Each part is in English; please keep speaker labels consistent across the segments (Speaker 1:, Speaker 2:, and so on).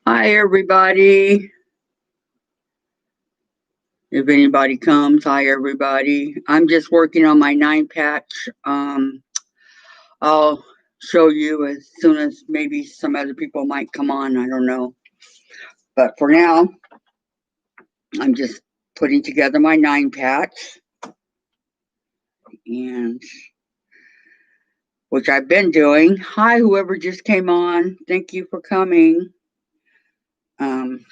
Speaker 1: Hi, everybody. If anybody comes, hi, everybody. I'm just working on my 9 patch. I'll show you as soon as maybe some other people might come on. I don't know. But for now, I'm just putting together my 9 patch, and which I've been doing. Hi, whoever just came on. Thank you for coming. Um,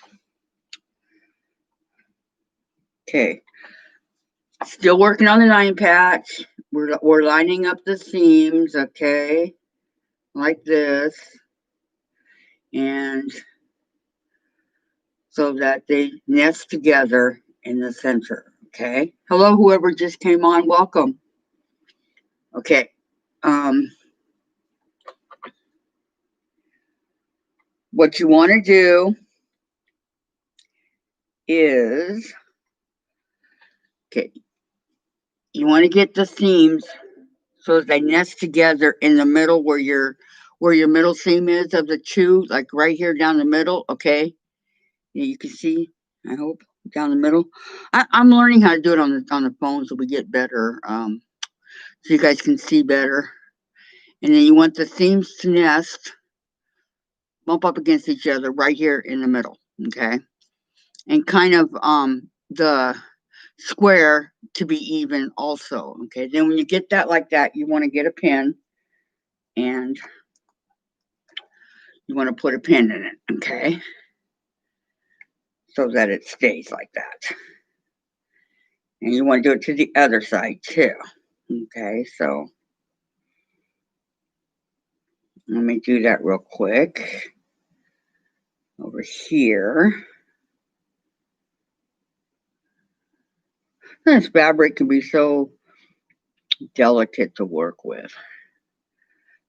Speaker 1: okay. Still working on the 9 patch. We're lining up the seams, okay, like this, and so that they nest together in the center. Okay. Hello, whoever just came on. Welcome. Okay. Um, what you want to do is, okay, you want to get the seams so that they nest together in the middle where your middle seam is of the two, like right here down the middle. Okay. Yeah, you can see. I hope down the middle. I'm learning how to do it on the phone so we get better. So you guys can see better. And then you want the seams to nest, bump up against each other right here in the middle, okay? And kind of the square to be even also, okay? Then when you get that like that, you want to get a pin and you want to put a pin in it, okay? So that it stays like that. And you want to do it to the other side too, okay? So let me do that real quick over here. This fabric can be so delicate to work with.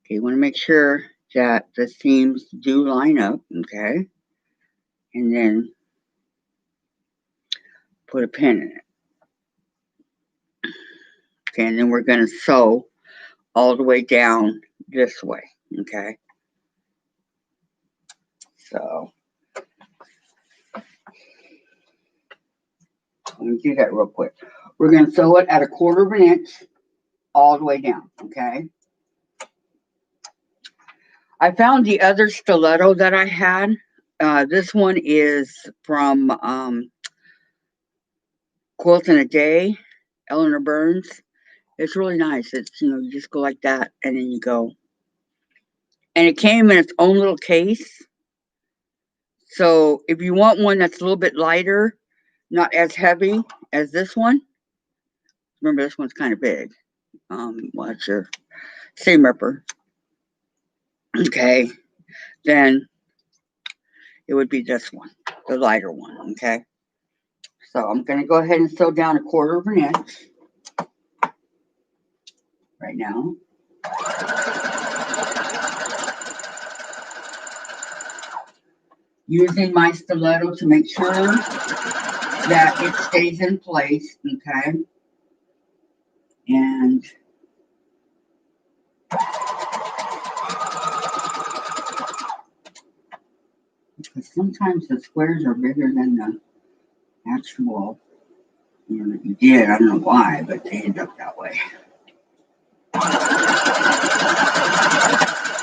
Speaker 1: Okay, you want to make sure that the seams do line up, okay? And then put a pin in it. Okay, and then we're going to sew all the way down this way, okay? So let me do that real quick. We're going to sew it at 1/4 of an inch all the way down, okay? I found the other stiletto that I had. This one is from Quilt in a Day, Eleanor Burns. It's really nice. It's, you just go like that and then you go. And it came in its own little case. So if you want one that's a little bit lighter, not as heavy as this one, remember this one's kind of big. What's your seam ripper? Okay, then it would be this one, the lighter one. Okay, so I'm going to go ahead and sew down 1/4 of an inch right now. Using my stiletto to make sure that it stays in place. Okay, and sometimes the squares are bigger than the actual, that you did. I don't know why, but they end up that way.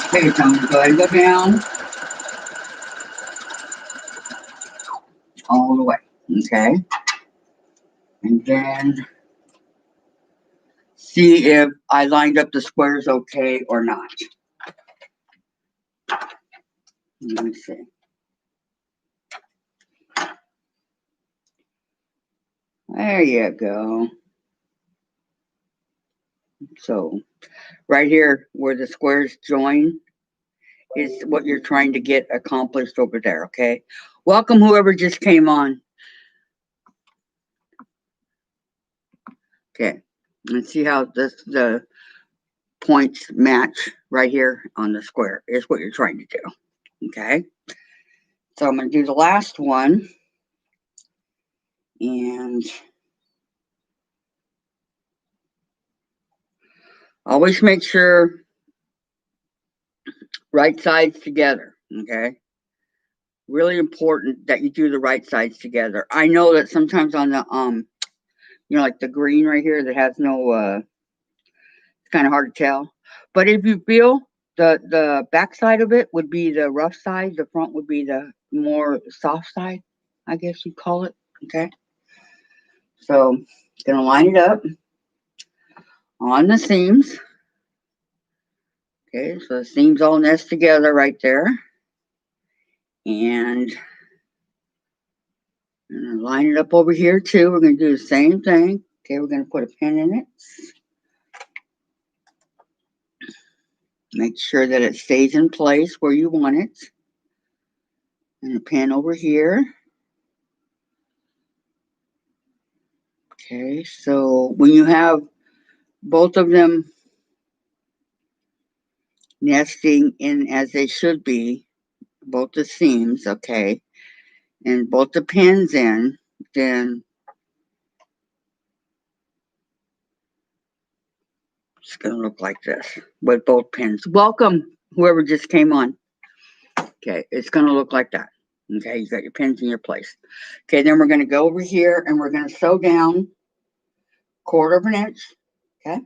Speaker 1: Okay, so I'm going to go ahead and go down all the way. Okay, and then see if I lined up the squares okay or not. Let me see. There you go. So right here where the squares join is what you're trying to get accomplished over there, okay? Welcome whoever just came on. Okay, let's see how the points match right here on the square is what you're trying to do, okay? So I'm going to do the last one, and always make sure right sides together, okay? really important that you do the right sides together. I know that sometimes on the like the green right here that has no it's kind of hard to tell. But if you feel the back side of it would be the rough side, the front would be the more soft side, I guess you'd call it. Okay. So gonna line it up on the seams. Okay, so the seams all nest together right there. And I'm gonna line it up over here too. We're gonna do the same thing. Okay, we're gonna put a pin in it. Make sure that it stays in place where you want it. And a pin over here. Okay, so when you have both of them nesting in as they should be, both the seams, okay, and both the pins in, then it's going to look like this with both pins. Welcome, whoever just came on. Okay, it's going to look like that. Okay, you got your pins in your place. Okay, then we're going to go over here and we're going to sew down 1/4 of an inch. Okay,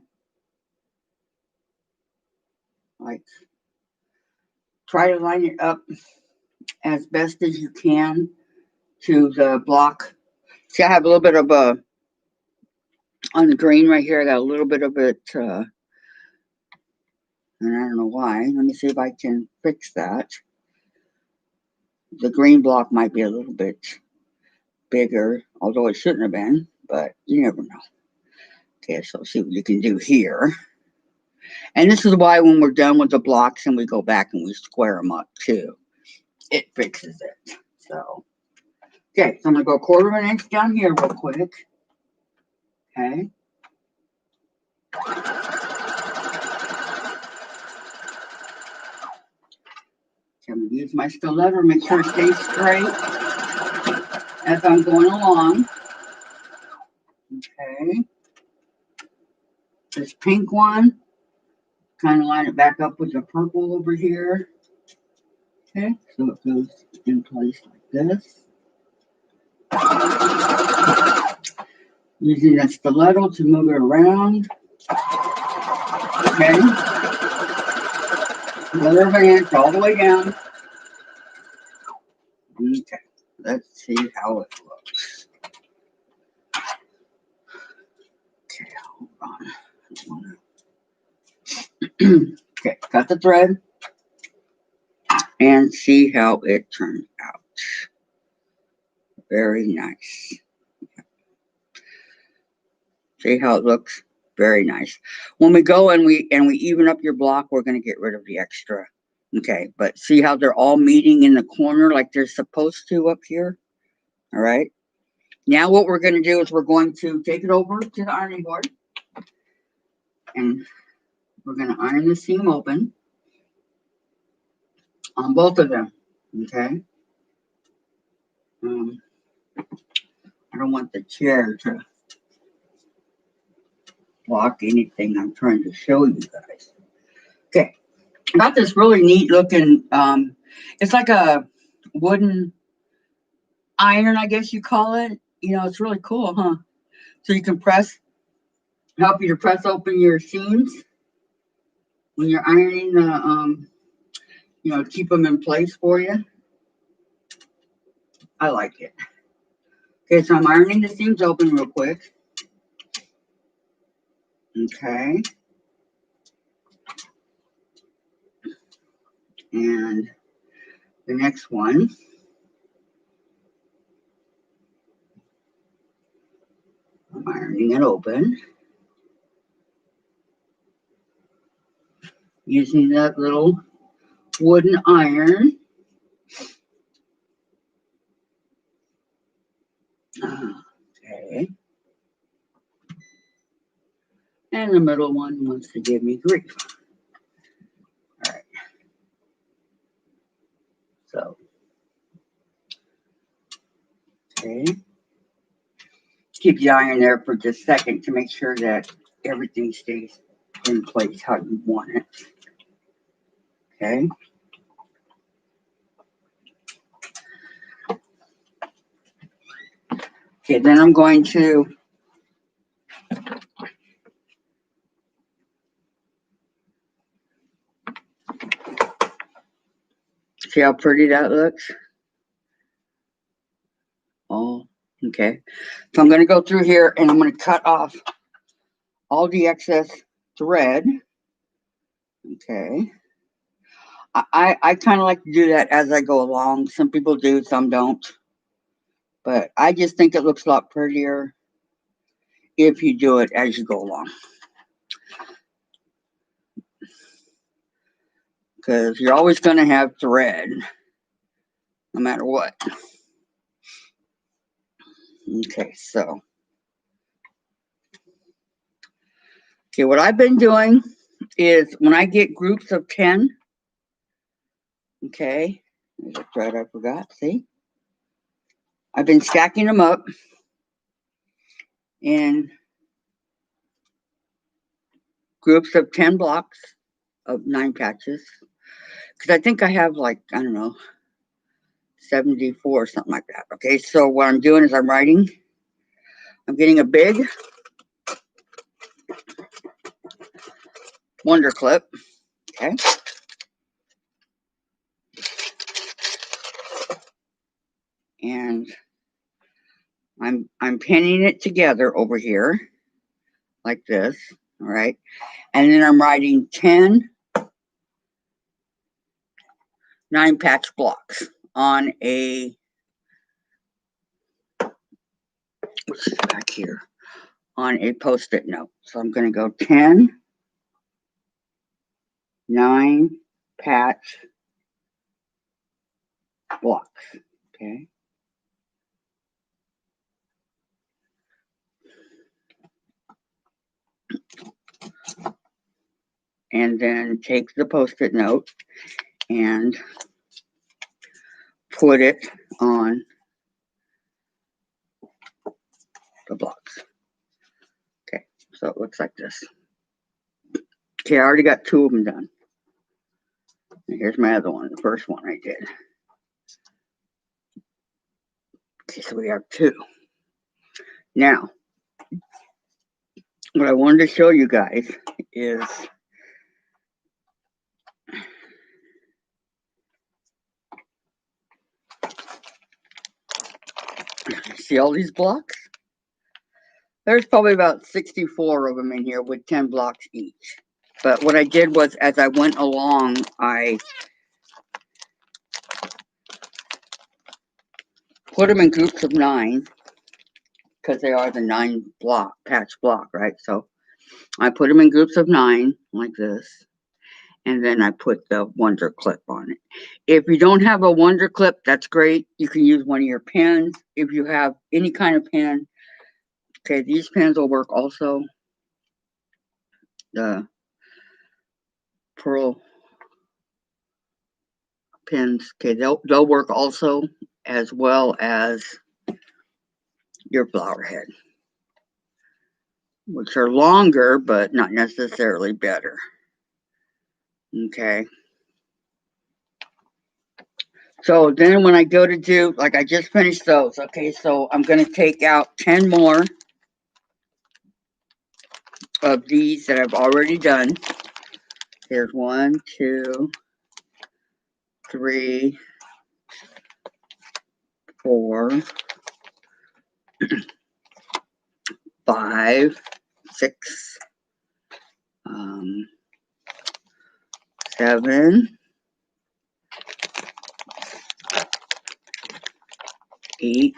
Speaker 1: like try to line it up as best as you can to the block. See, I have a little bit of a on the green right here. I got a little bit of it, and I don't know why. Let me see if I can fix that. The green block might be a little bit bigger, although it shouldn't have been, but you never know. Okay, so see what you can do here. And this is why when we're done with the blocks and we go back and we square them up too, it fixes it. So, okay, so I'm going to go 1/4 of an inch down here real quick. Okay. So I'm going to use my stiletto, make sure it stays straight as I'm going along. Okay. This pink one, kind of line it back up with the purple over here. Okay, so it goes in place like this. Using that stiletto to move it around. Okay. 1/4 of an inch all the way down. Okay, let's see how it looks. Okay, hold on. Okay, cut the thread and see how it turns out. Very nice. See how it looks? Very nice. When we go and we even up your block, we're going to get rid of the extra. Okay, but see how they're all meeting in the corner like they're supposed to up here? All right. Now what we're going to do is we're going to take it over to the ironing board. And we're going to iron the seam open on both of them. Okay. I don't want the chair to block anything I'm trying to show you guys. Okay. I got this really neat looking, it's like a wooden iron, I guess you call it. You know, it's really cool, huh? So you can help you to press open your seams when you're ironing the, keep them in place for you. I like it. Okay, so I'm ironing the seams open real quick. Okay. And the next one. I'm ironing it open. Using that little wooden iron. Okay. And the middle one wants to give me grief. All right. So, okay. Keep the iron there for just a second to make sure that everything stays in place how you want it. Okay. Okay, then I'm going to see how pretty that looks. Oh, okay. So I'm going to go through here and I'm going to cut off all the excess thread. Okay. I kind of like to do that as I go along. Some people do, some don't. But I just think it looks a lot prettier if you do it as you go along. Because you're always going to have thread, no matter what. Okay, so. Okay, what I've been doing is when I get groups of 10, okay, there's a thread I forgot, see? I've been stacking them up in groups of 10 blocks of 9 patches. Because I think I have like, I don't know, 74 or something like that. Okay, so what I'm doing is I'm getting a big Wonder Clip, okay? And I'm pinning it together over here like this, all right? And then I'm writing 10 9-patch blocks on a, what's back here, on a Post-it note. So I'm going to go 10 9-patch blocks, okay? And then take the Post-it note and put it on the blocks. Okay, so it looks like this. Okay, I already got 2 of them done. And here's my other one, the first one I did. Okay, so we have 2. Now, what I wanted to show you guys is see all these blocks? There's probably about 64 of them in here with 10 blocks each. But what I did was, as I went along, I put them in groups of 9 because they are the 9-patch block, right? So I put them in groups of 9 like this, and then I put the Wonder Clip on it. If you don't have a Wonder Clip, that's great. You can use one of your pens. If you have any kind of pen, okay, these pens will work also. The Pearl pens, okay, they'll work also, as well as your flower head, which are longer but not necessarily better. Okay, so then when I go to do, like, I just finished those. Okay, so I'm going to take out 10 more of these that I've already done. Here's 1 2 3 4 5 6 7 8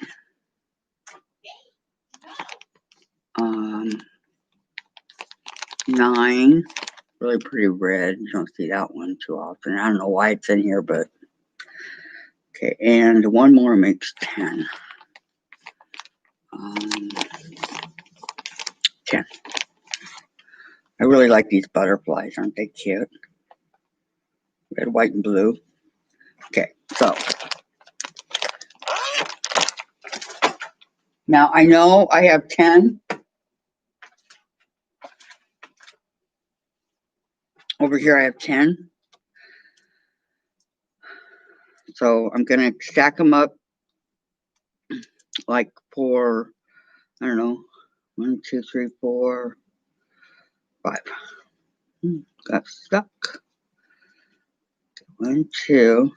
Speaker 1: 9. Really pretty red. You don't see that one too often. I don't know why it's in here, but okay. And one more makes 10. 10. I really like these butterflies. Aren't they cute? Red, white, and blue. Okay, so now I know I have 10 over here. I have 10. So I'm going to stack them up like for I don't know, 1, 2, 3, 4, 5. Got stuck. 1, 2,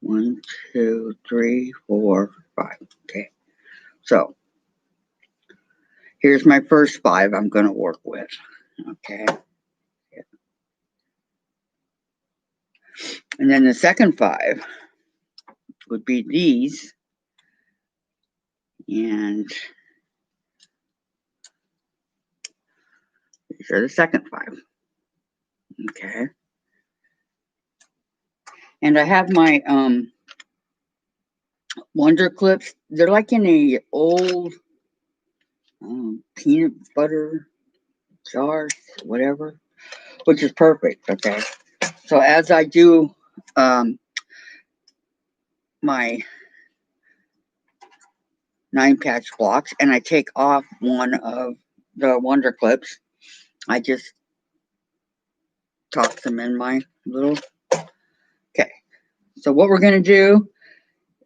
Speaker 1: 1, 2, 3, 4, 5. Okay. So here's my first 5 I'm going to work with. Okay. And then the second 5 would be these. And these are the second 5. Okay. And I have my Wonder Clips. They're like in a old peanut butter jar, whatever, which is perfect. Okay. So as I do my 9-patch blocks and I take off one of the Wonder Clips, I just toss them in my little. Okay. So what we're going to do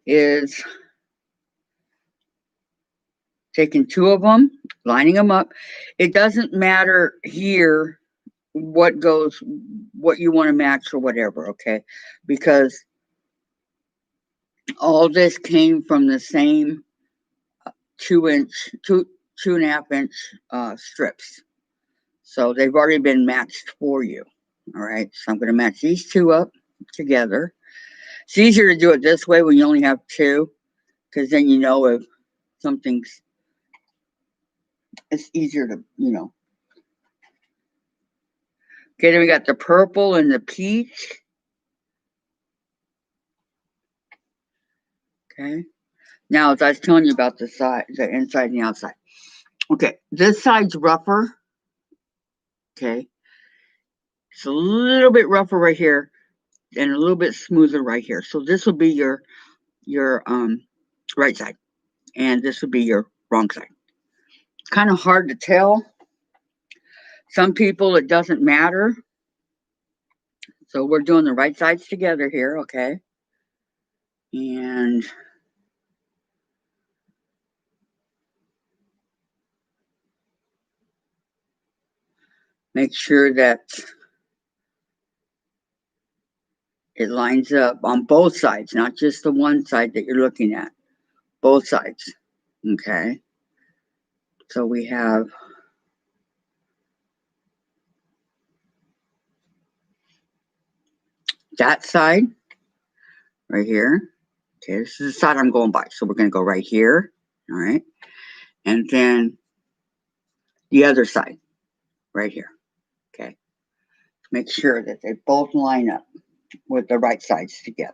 Speaker 1: is taking 2 of them, lining them up. It doesn't matter here what you want to match or whatever, okay? Because all this came from the same 2.5 inch strips. So they've already been matched for you. All right. So I'm going to match these 2 up together. It's easier to do it this way when you only have 2, because then you know if something's, it's easier to, Okay, then we got the purple and the peach. Okay. Now, as I was telling you about the inside and the outside. Okay, this side's rougher. Okay. It's a little bit rougher right here and a little bit smoother right here. So this will be your right side, and this will be your wrong side. It's kind of hard to tell. Some people, it doesn't matter. So we're doing the right sides together here, okay? And make sure that it lines up on both sides, not just the one side that you're looking at. Both sides, okay? So we have that side right here. Okay, this is the side I'm going by. So we're going to go right here, all right? And then the other side right here, okay? Make sure that they both line up with the right sides together.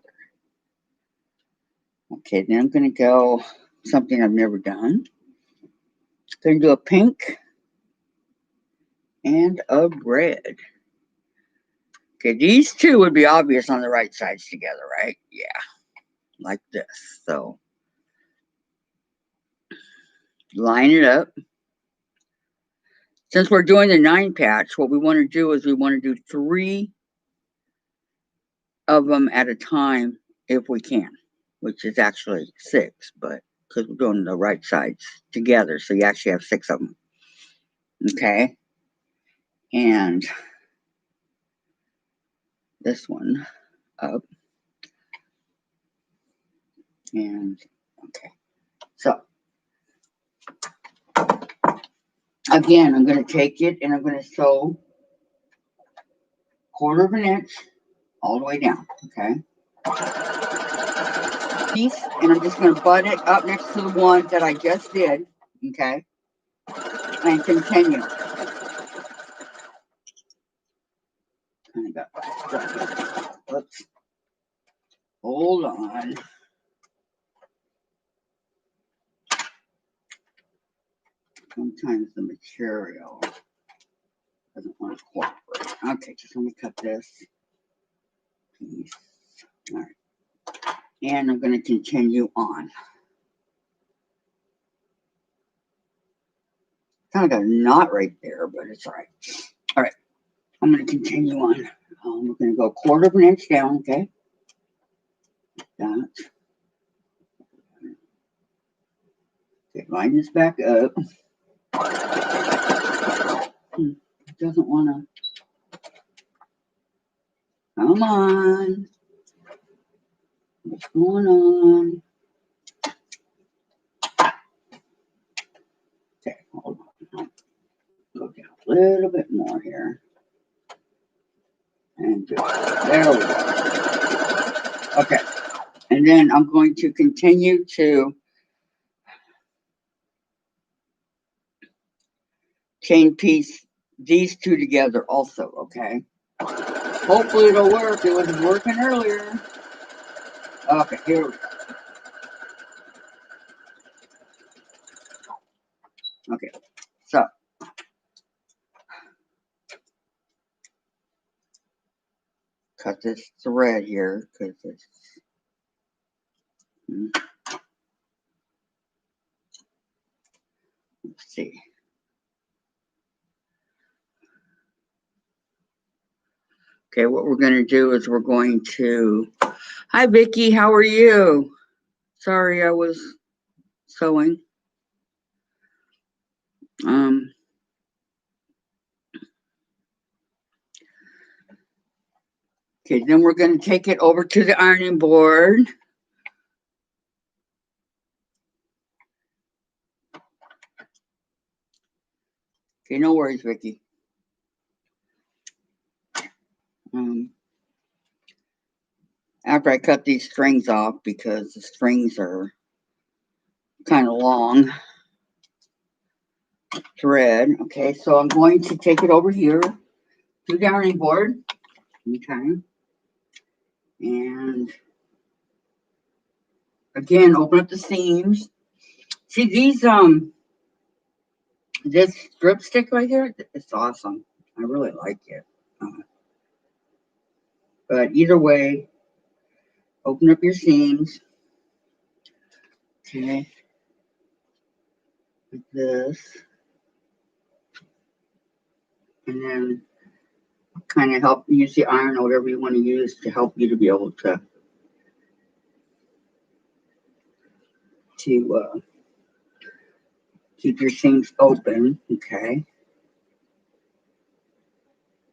Speaker 1: Okay, then I'm going to go something I've never done. Going to do a pink and a red. Okay, these 2 would be obvious on the right sides together, right? Yeah, like this. So line it up. Since we're doing the 9-patch, what we want to do is we want to do 3 of them at a time if we can, which is actually 6, but because we're doing the right sides together, so you actually have 6 of them. Okay, and this one up, and okay, so again, I'm going to take it and I'm going to sew 1/4 of an inch all the way down, okay? And I'm just going to butt it up next to the one that I just did, okay? And continue. Kind of got stuck. Oops. Hold on. Sometimes the material doesn't want to cooperate. Okay, just let me cut this piece. All right. And I'm going to continue on. Kind of got a knot right there, but it's all right. All right. I'm going to continue on. We're going to go 1/4 of an inch down, okay? That. Okay, line this back up. It doesn't want to. Come on. What's going on? Okay, hold on. Go down a little bit more here. And there we go. Okay. And then I'm going to continue to chain piece these two together also, okay? Hopefully it'll work. It wasn't working earlier. Okay, here we go. Okay, so cut this thread here because it's let's see. Okay, what we're going to do is we're going to. Hi, Vicki. How are you? Sorry, I was sewing. Okay, then we're going to take it over to the ironing board. Okay, no worries, Vicki. After I cut these strings off because the strings are kind of long thread. Okay, so I'm going to take it over here to the ironing board. Okay. And again, open up the seams. See these this strip stick right here, it's awesome. I really like it. But either way, open up your seams. Okay. Like this. And then kind of help use the iron or whatever you want to use to help you to be able to keep your seams open. Okay.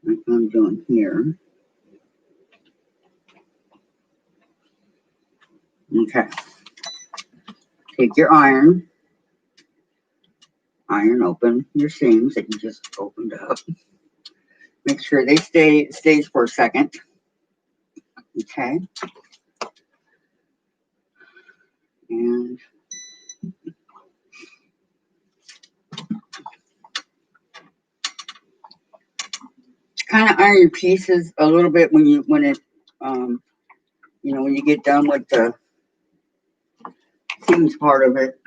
Speaker 1: Like I'm doing here. Okay. Take your iron open your seams that you just opened up. Make sure they stays for a second. Okay. And kind of iron your pieces a little bit when you when you get done with the seams part of it.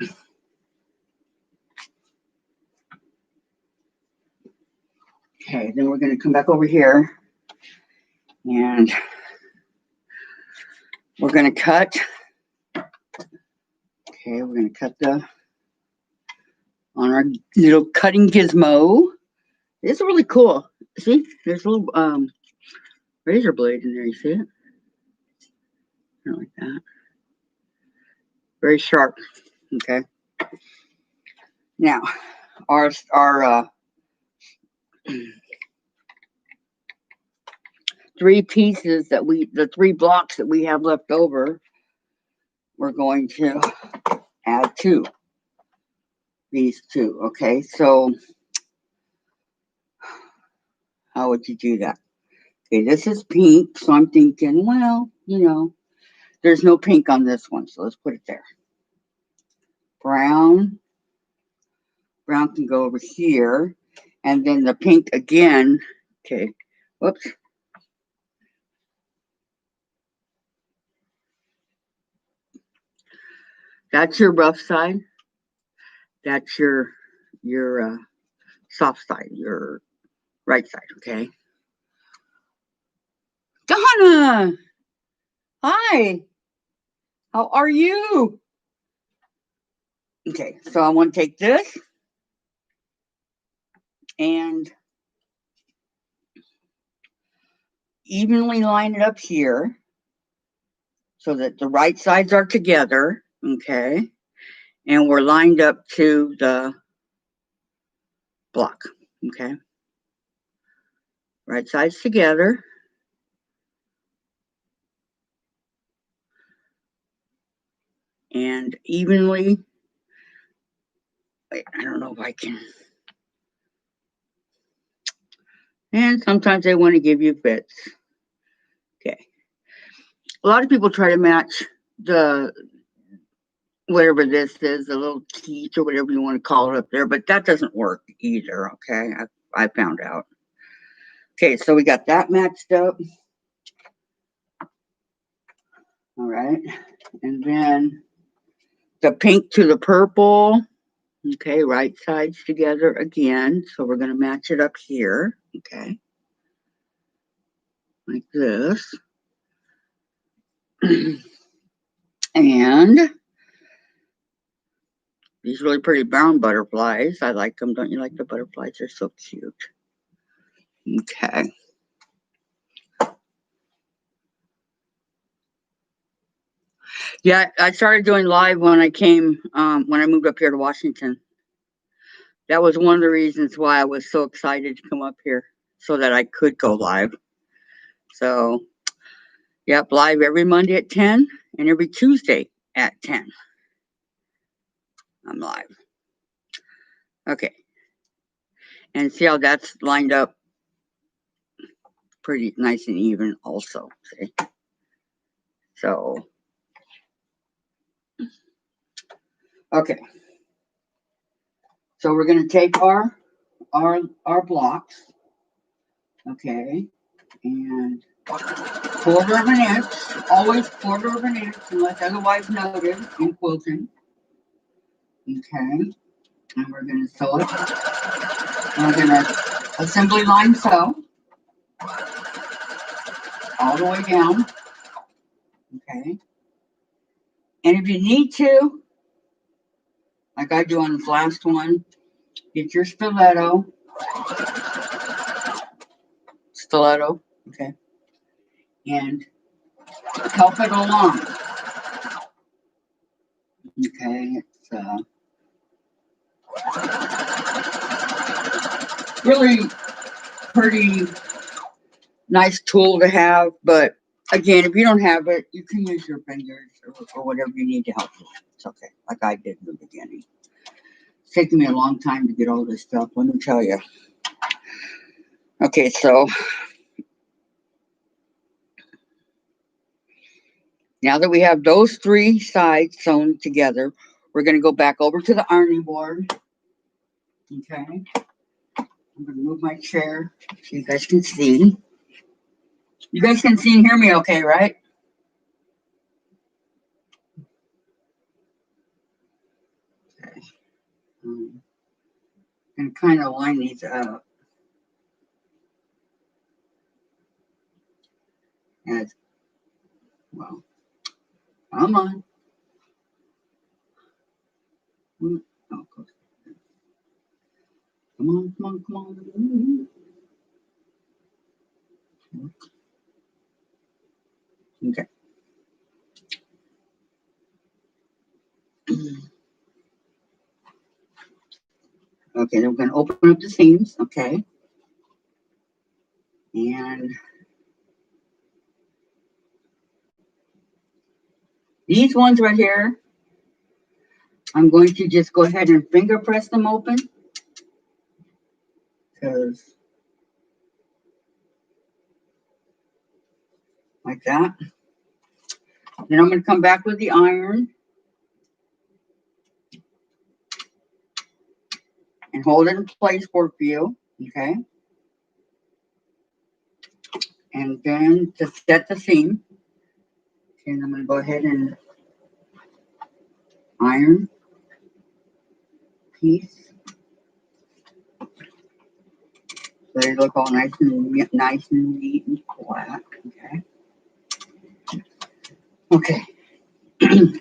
Speaker 1: Okay, then we're going to come back over here and we're going to cut. Okay, we're going to cut on our little cutting gizmo. It's really cool. See, there's a little razor blade in there. You see it? Kind of like that. Very sharp. Okay. Now, our three pieces the 3 blocks that we have left over, we're going to add to these two. Okay, so how would you do that? Okay, this is pink, so I'm thinking, well, there's no pink on this one, so let's put it there. Brown can go over here, and then the pink again. Okay, whoops. That's your rough side. That's your soft side, your right side, okay? Donna! Hi! How are you? Okay, so I want to take this and evenly line it up here so that the right sides are together, okay? and we're lined up to the block. Okay. Right sides together. And evenly. Wait, I don't know if I can. And sometimes they want to give you fits. Okay. A lot of people try to match the whatever this is, the little teeth or whatever you want to call it up there, but that doesn't work either. Okay. I found out. Okay, so we got that matched up. All right. And then the pink to the purple. Okay, right sides together again. So we're going to match it up here. Okay. Like this. And these really pretty brown butterflies. I like them. Don't you like the butterflies? They're so cute. Okay. Yeah, I started doing live when I came, when I moved up here to Washington. That was one of the reasons why I was so excited to come up here, so that I could go live. So, yep, live every Monday at 10 and every Tuesday at 10. I'm live. Okay. And see how that's lined up pretty nice and even also. See? So, okay. So we're going to take our blocks, okay, and 1/4 of an inch, always 1/4 of an inch unless otherwise noted in quilting, okay, and we're going to sew it, and we're going to assembly line sew all the way down, okay, and if you need to, like I do on this last one, get your stiletto, okay, and help it along. Okay, it's really pretty nice tool to have, but again, if you don't have it, you can use your fingers or whatever you need to help you. It's okay, like I did in the beginning. It's taken me a long time to get all this stuff, let me tell you. Okay, so now that we have those 3 sides sewn together, we're going to go back over to the ironing board. Okay, I'm going to move my chair so you guys can see. You guys can see and hear me okay, right? Okay. And kind of line these up as well. Come on. Oh, come on, come on, come on. Okay. Okay, then we're going to open up the seams, okay? And these ones right here, I'm going to just go ahead and finger press them open. Because, like that. Then I'm going to come back with the iron. And hold it in place for you, okay? And then to set the seam, and I'm going to go ahead and iron piece. So they look all nice and neat and flat, okay? Okay. And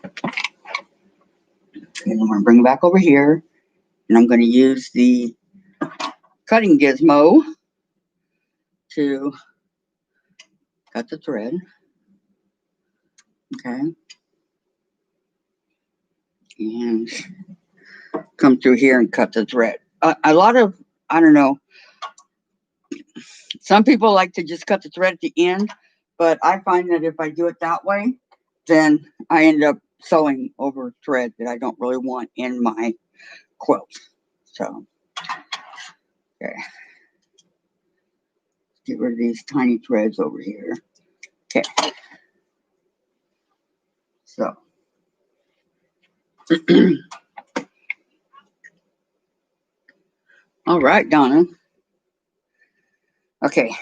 Speaker 1: I'm going to bring it back over here, and I'm going to use the cutting gizmo to cut the thread, okay? and come through here and cut the thread. A lot of, I don't know, some people like to just cut the thread at the end, but I find that if I do it that way, then I end up sewing over thread that I don't really want in my quilt. So, okay. Get rid of these tiny threads over here. Okay. So. All right, Donna. Okay.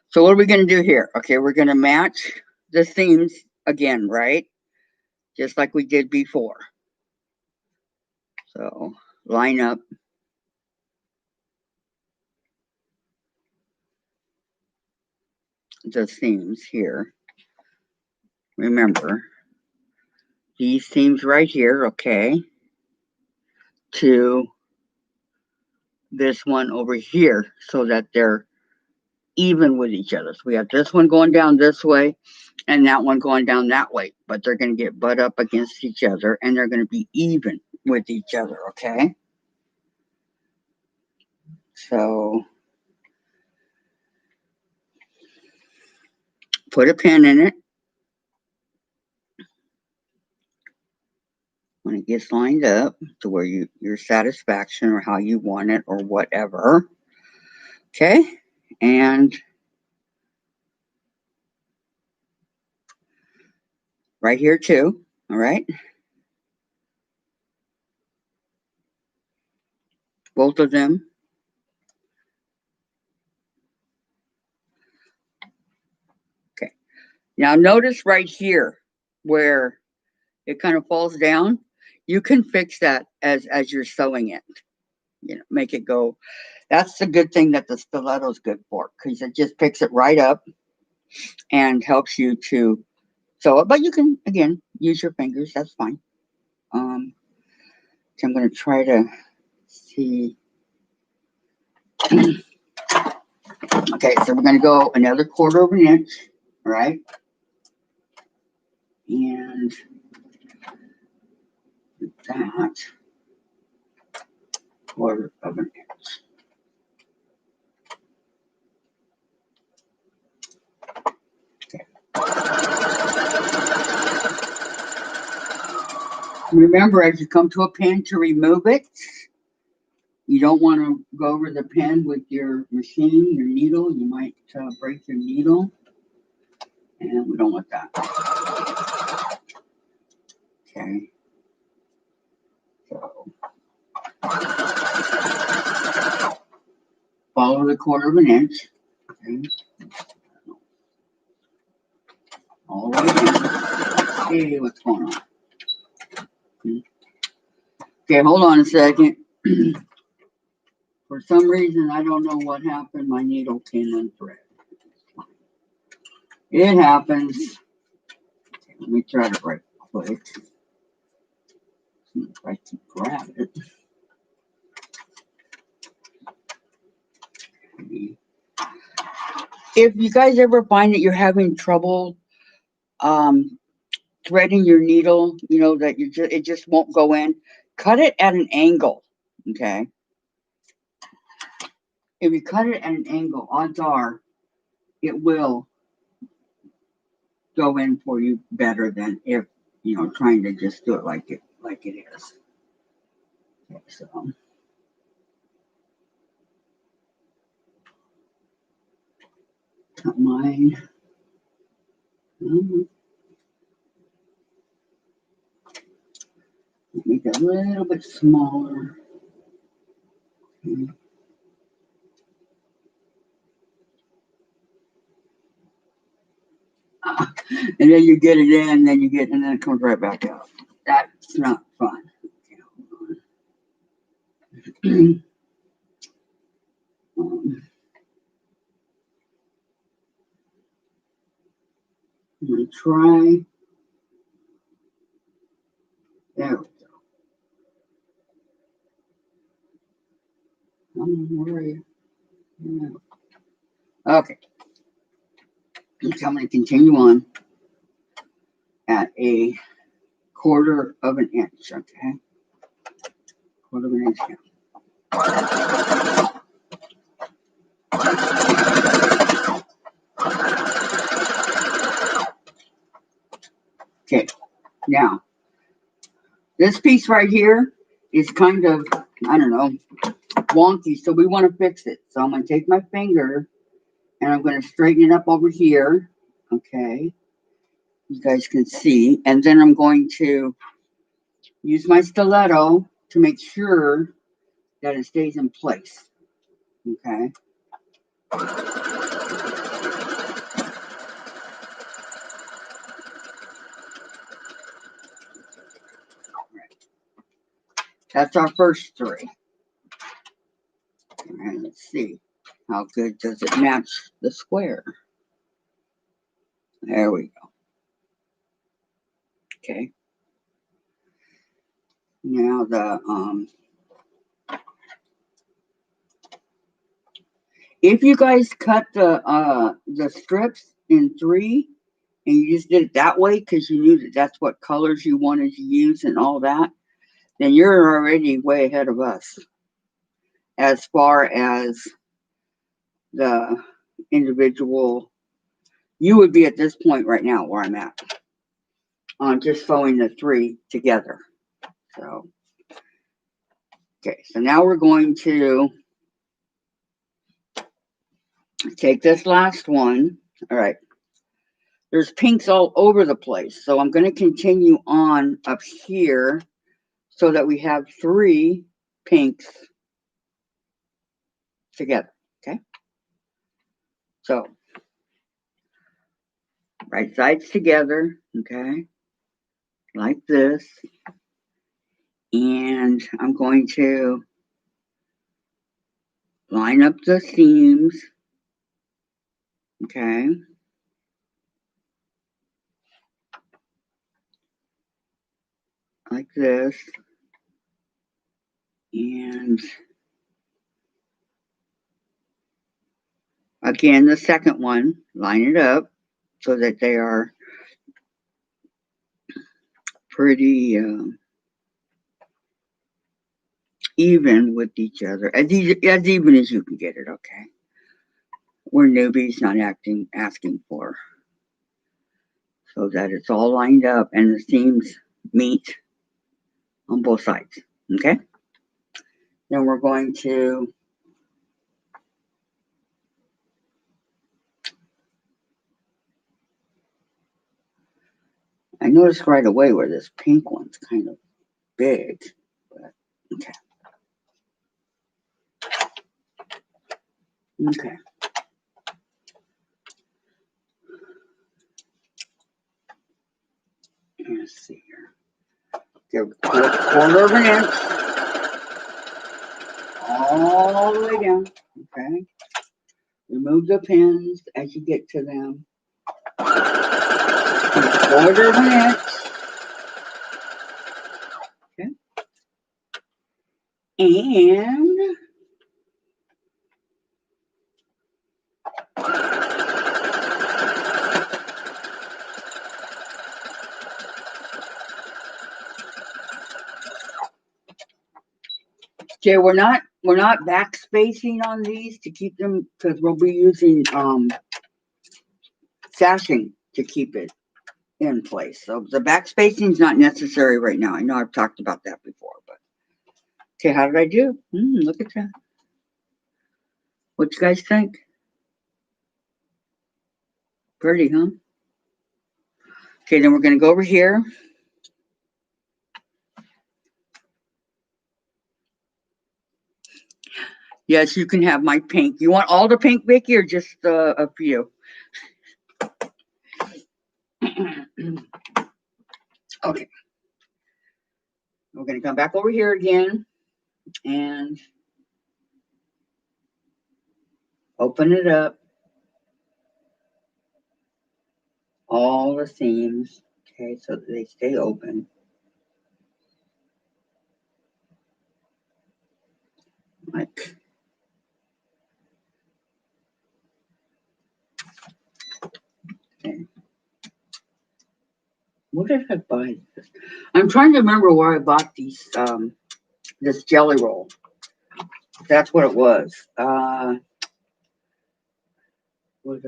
Speaker 1: So what are we going to do here? Okay, we're going to match the seams again, right? Just like we did before. So line up. The seams here. Remember, these seams right here, okay, to this one over here so that they're even with each other. So we have this one going down this way and that one going down that way, but they're going to get butt up against each other and they're going to be even with each other, okay? So put a pin in it when it gets lined up to where your satisfaction or how you want it or whatever. Okay, and right here too. All right, both of them. Okay, now notice right here where it kind of falls down. You can fix that as you're sewing it. You know, make it go. That's the good thing that the stiletto is good for, because it just picks it right up and helps you to sew it. But you can again use your fingers. That's fine. So I'm going to try to see. Okay, so we're going to go another 1/4 of an inch, right? And that 1/4 of an inch. Okay. Remember, as you come to a pin to remove it, you don't want to go over the pin with your machine, your needle. You might break your needle, and we don't want that. Okay. So follow the 1/4 of an inch. Okay. All the way down. Hey, what's going on? Okay, hold on a second. For some reason, I don't know what happened. My needle came unthreaded. It happens. Okay, let me try to right quick. See if I can grab it. If you guys ever find that you're having trouble threading your needle, you know that it just won't go in, cut it at an angle. Okay. If you cut it at an angle, odds are it will go in for you better than if trying to just do it like it is. Okay, so cut mine. Make it a little bit smaller. Okay. And then you get it in, and then it comes right back out. That's not fun. Okay, I'm gonna try. There we go. Where are you? Okay. So I'm gonna continue on. at a 1/4 of an inch, okay? 1/4 of an inch now. Okay, now, this piece right here is kind of, I don't know, wonky, so we want to fix it. So I'm going to take my finger and I'm going to straighten it up over here, okay? You guys can see, and then I'm going to use my stiletto to make sure that it stays in place, okay? That's our first 3. And let's see, how good does it match the square? There we go. Okay. Now if you guys cut the strips in 3 and you just did it that way because you knew that that's what colors you wanted to use and all that, then you're already way ahead of us as far as the individual. You would be at this point right now where I'm at on just sewing the 3 together. So, okay, so now we're going to take this last one. All right. There's pinks all over the place. So I'm going to continue on up here so that we have 3 pinks together. Okay. So right sides together. Okay. Like this. And I'm going to line up the seams. Okay. Like this. And again, the second one, line it up so that they are pretty even with each other, as even as you can get it. Okay, we're newbies, not asking for, so that it's all lined up and the seams meet on both sides. Okay, then we're going to I noticed right away where this pink one's kind of big, but okay. Okay. Let's see here. Give it a 1/4 of an inch all the way down. Okay. Remove the pins as you get to them. 1/4 of an inch. Okay. And okay, we're not back spacing on these to keep them because we'll be using sashing to keep it in place. So the back spacing is not necessary right now. I know I've talked about that before, but okay, how did I do? Look at that. What you guys think? Pretty, huh? Okay, then we're going to go over here. Yes, you can have my pink. You want all the pink, Vicki, or just a few? Okay. We're going to come back over here again and open it up. All the seams, okay, so that they stay open. Like, okay. Where did I buy this? I'm trying to remember where I bought these, this jelly roll. That's what it was. What,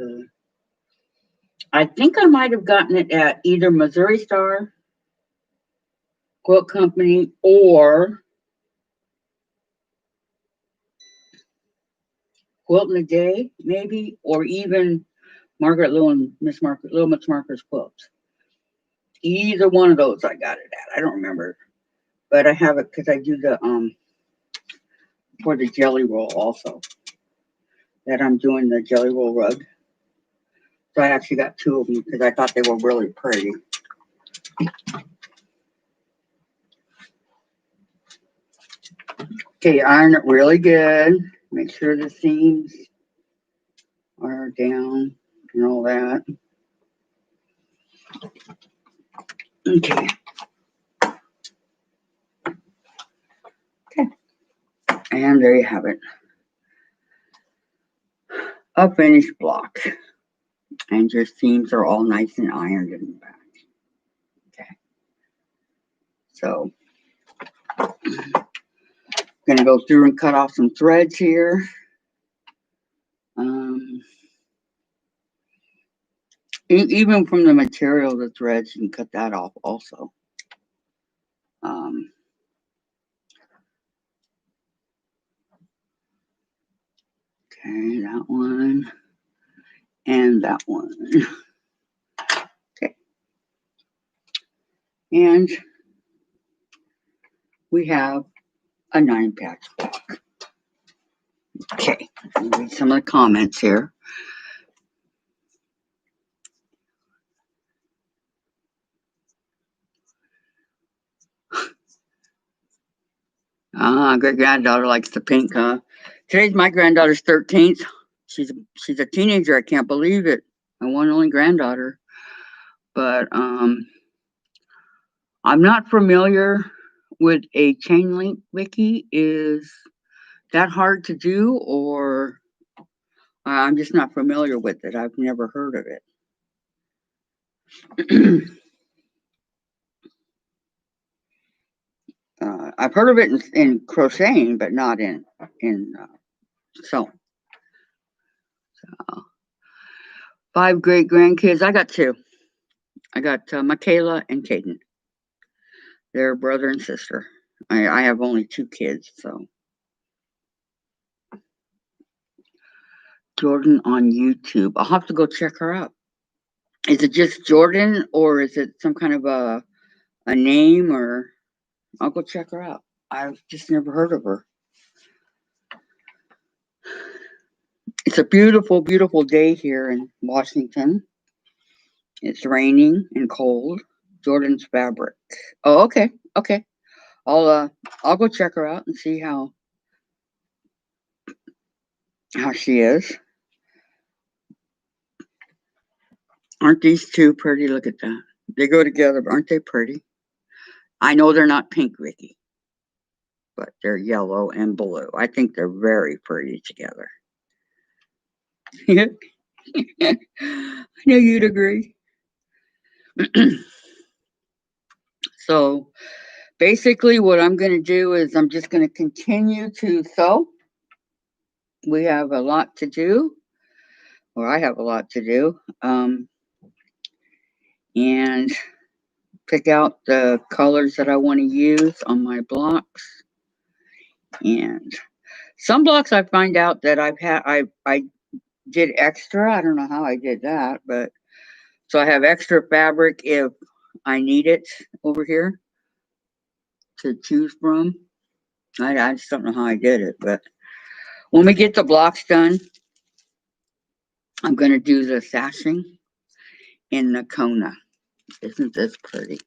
Speaker 1: I think I might have gotten it at either Missouri Star Quilt Company or Quilt in a Day, maybe, or even Margaret Little Miss Marker's quilts. Either one of those I got it at. I don't remember, but I have it because I do the for the jelly roll also. That I'm doing the jelly roll rug. So I actually got two of them because I thought they were really pretty. Okay, iron it really good. Make sure the seams are down and all that. Okay. Okay. And there you have it. A finished block. And your seams are all nice and ironed in the back. Okay. So I'm gonna go through and cut off some threads here. Even from the material, the threads, you can cut that off also. Okay, that one and that one. Okay. And we have a 9-patch block. Okay, I'll read some of the comments here. Great granddaughter likes the pink, huh? Today's my granddaughter's 13th. She's a teenager. I can't believe it. My one only granddaughter. But I'm not familiar with a chain link wiki. Is that hard to do, or I'm just not familiar with it? I've never heard of it. I've heard of it in crocheting, but not in sewing. So, 5 great grandkids. I got 2. I got Michaela and Caden. They're brother and sister. I have only 2 kids, so. Jordan on YouTube. I'll have to go check her out. Is it just Jordan, or is it some kind of a name, or I'll go check her out. I've just never heard of her. It's a beautiful, beautiful day here in Washington. It's raining and cold. Jordan's Fabric. Oh, okay, okay. I'll go check her out and see how she is. Aren't these 2 pretty? Look at that. They go together, but aren't they pretty? I know they're not pink, Ricky, but they're yellow and blue. I think they're very pretty together. I know you'd agree. So basically what I'm going to do is I'm just going to continue to sew. We have a lot to do, or I have a lot to do, and pick out the colors that I want to use on my blocks. And some blocks I find out that I did extra. I don't know how I did that, but so I have extra fabric if I need it over here to choose from. I just don't know how I did it, but when we get the blocks done, I'm going to do the sashing in the Kona. Isn't this pretty?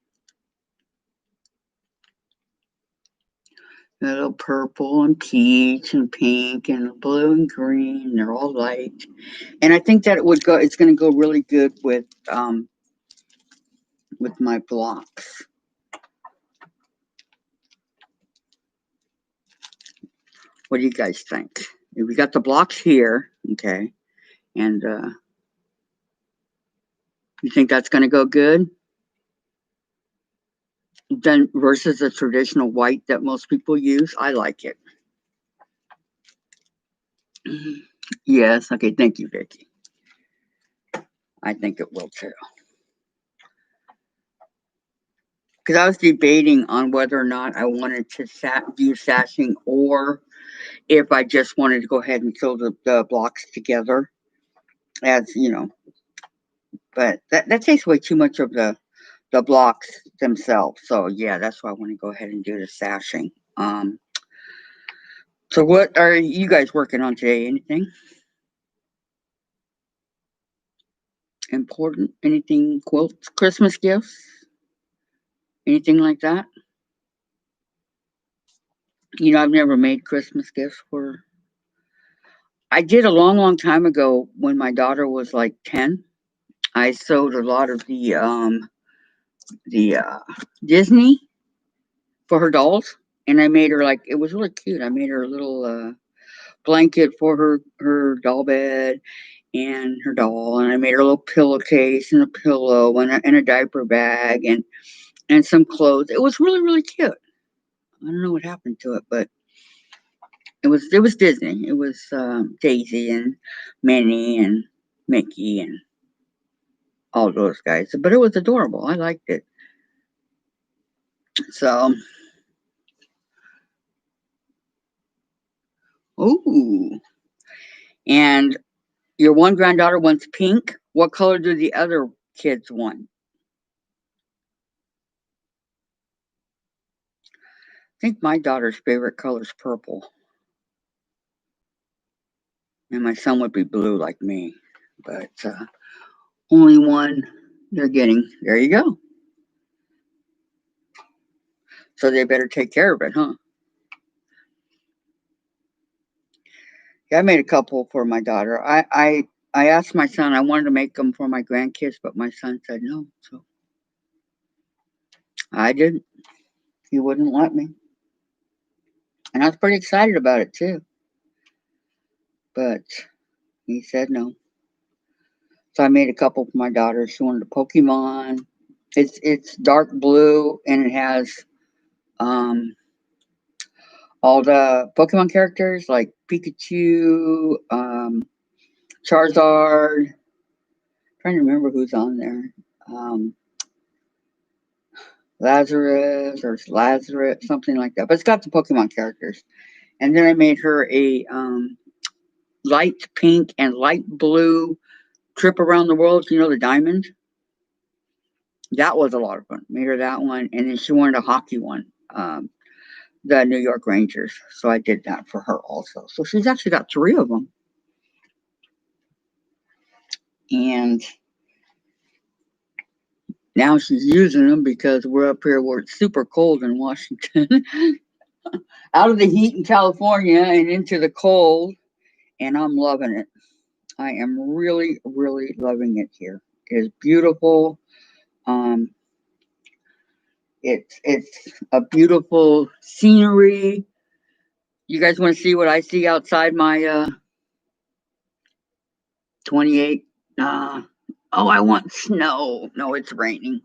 Speaker 1: A little purple and peach and pink and blue and green. They're all light. And I think that it's going to go really good with my blocks. What do you guys think? We got the blocks here, okay, and you think that's going to go good? than versus the traditional white that most people use. I like it. Yes. Okay. Thank you, Vicky. I think it will too. Because I was debating on whether or not I wanted to do sashing or if I just wanted to go ahead and fill the blocks together, as you know. But that takes away too much of the blocks themselves. So yeah, that's why I want to go ahead and do the sashing. So what are you guys working on today? Anything important? Anything quilts, Christmas gifts, anything like that? I've never made Christmas gifts for. I did a long, long time ago when my daughter was like 10. I sewed a lot of the Disney for her dolls, and I made her like it was really cute. I made her a little blanket for her doll bed and her doll, and I made her a little pillowcase and a pillow and a diaper bag and some clothes. It was really really cute. I don't know what happened to it, but it was Disney. It was Daisy and Minnie and Mickey and all those guys. But it was adorable. I liked it. So, ooh, and your one granddaughter wants pink. What color do the other kids want? I think my daughter's favorite color is purple, and my son would be blue like me. But only one they're getting. There you go. So they better take care of it, huh? Yeah, I made a couple for my daughter. I asked my son. I wanted to make them for my grandkids, but my son said no. So I didn't. He wouldn't let me, and I was pretty excited about it too. But he said no. So I made a couple for my daughter. She wanted a Pokemon. It's dark blue and it has um all the Pokemon characters like Pikachu, Charizard. Trying to remember who's on there. Um, Lazarus or Lazarus, something like that. But it's got the Pokemon characters. And then I made her a light pink and light blue trip around the world. The diamond. That was a lot of fun. Made her that one, and then she wanted a hockey one, the New York Rangers. So I did that for her also. So she's actually got three of them, and now she's using them because we're up here where it's super cold in Washington, out of the heat in California and into the cold, and I'm loving it. I am really, really loving it here. It is beautiful. Um, it's a beautiful scenery. You guys want to see what I see outside my 28? Oh, I want snow. No, it's raining.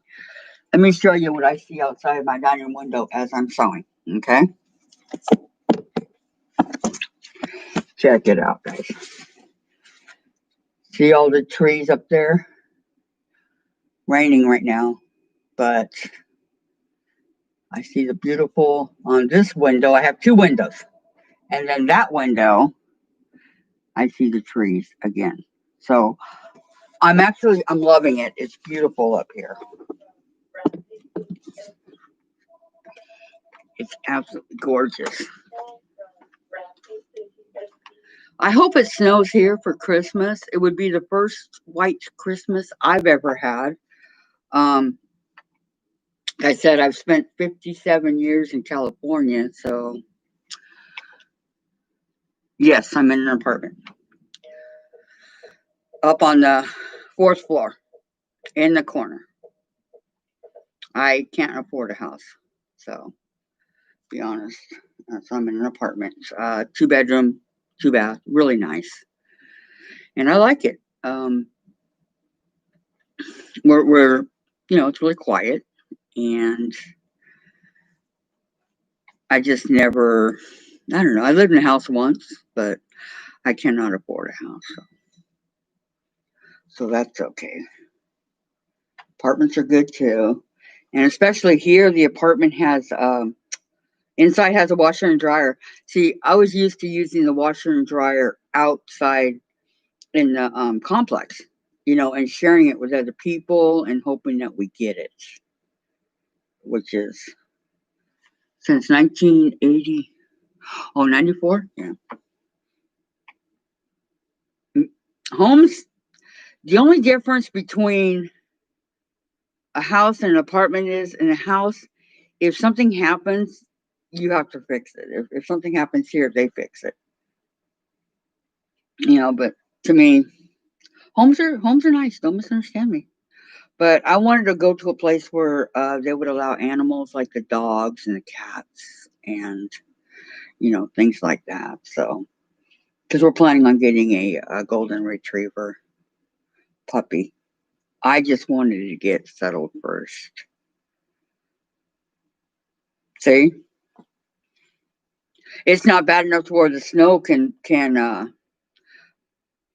Speaker 1: Let me show you what I see outside my dining window as I'm sewing. Okay, check it out, guys. See all the trees up there? Raining right now, but I see the beautiful on this window. I have two windows, and then that window, I see the trees again. So I'm loving it. It's beautiful up here. It's absolutely gorgeous. I hope it snows here for Christmas. It would be the first white Christmas I've ever had. Um, like I said, I've spent 57 years in California, so yes, I'm in an apartment up on the fourth floor in the corner. I can't afford a house, so be honest. So I'm in an apartment, 2 bedroom, 2 bath, really nice, and I like it. We're it's really quiet, and I just never, I don't know. I lived in a house once, but I cannot afford a house. So that's okay. Apartments are good too. And especially here, the apartment has, inside has a washer and dryer. See, I was used to using the washer and dryer outside in the complex, and sharing it with other people and hoping that we get it, which is since 1980. Oh, 94? Yeah. Homes, the only difference between a house and an apartment is in a house, if something happens, you have to fix it. If something happens here, they fix it. But to me, homes are nice. Don't misunderstand me. But I wanted to go to a place where they would allow animals like the dogs and the cats and things like that. So, because we're planning on getting a golden retriever puppy, I just wanted to get settled first. See, it's not bad enough to where the snow can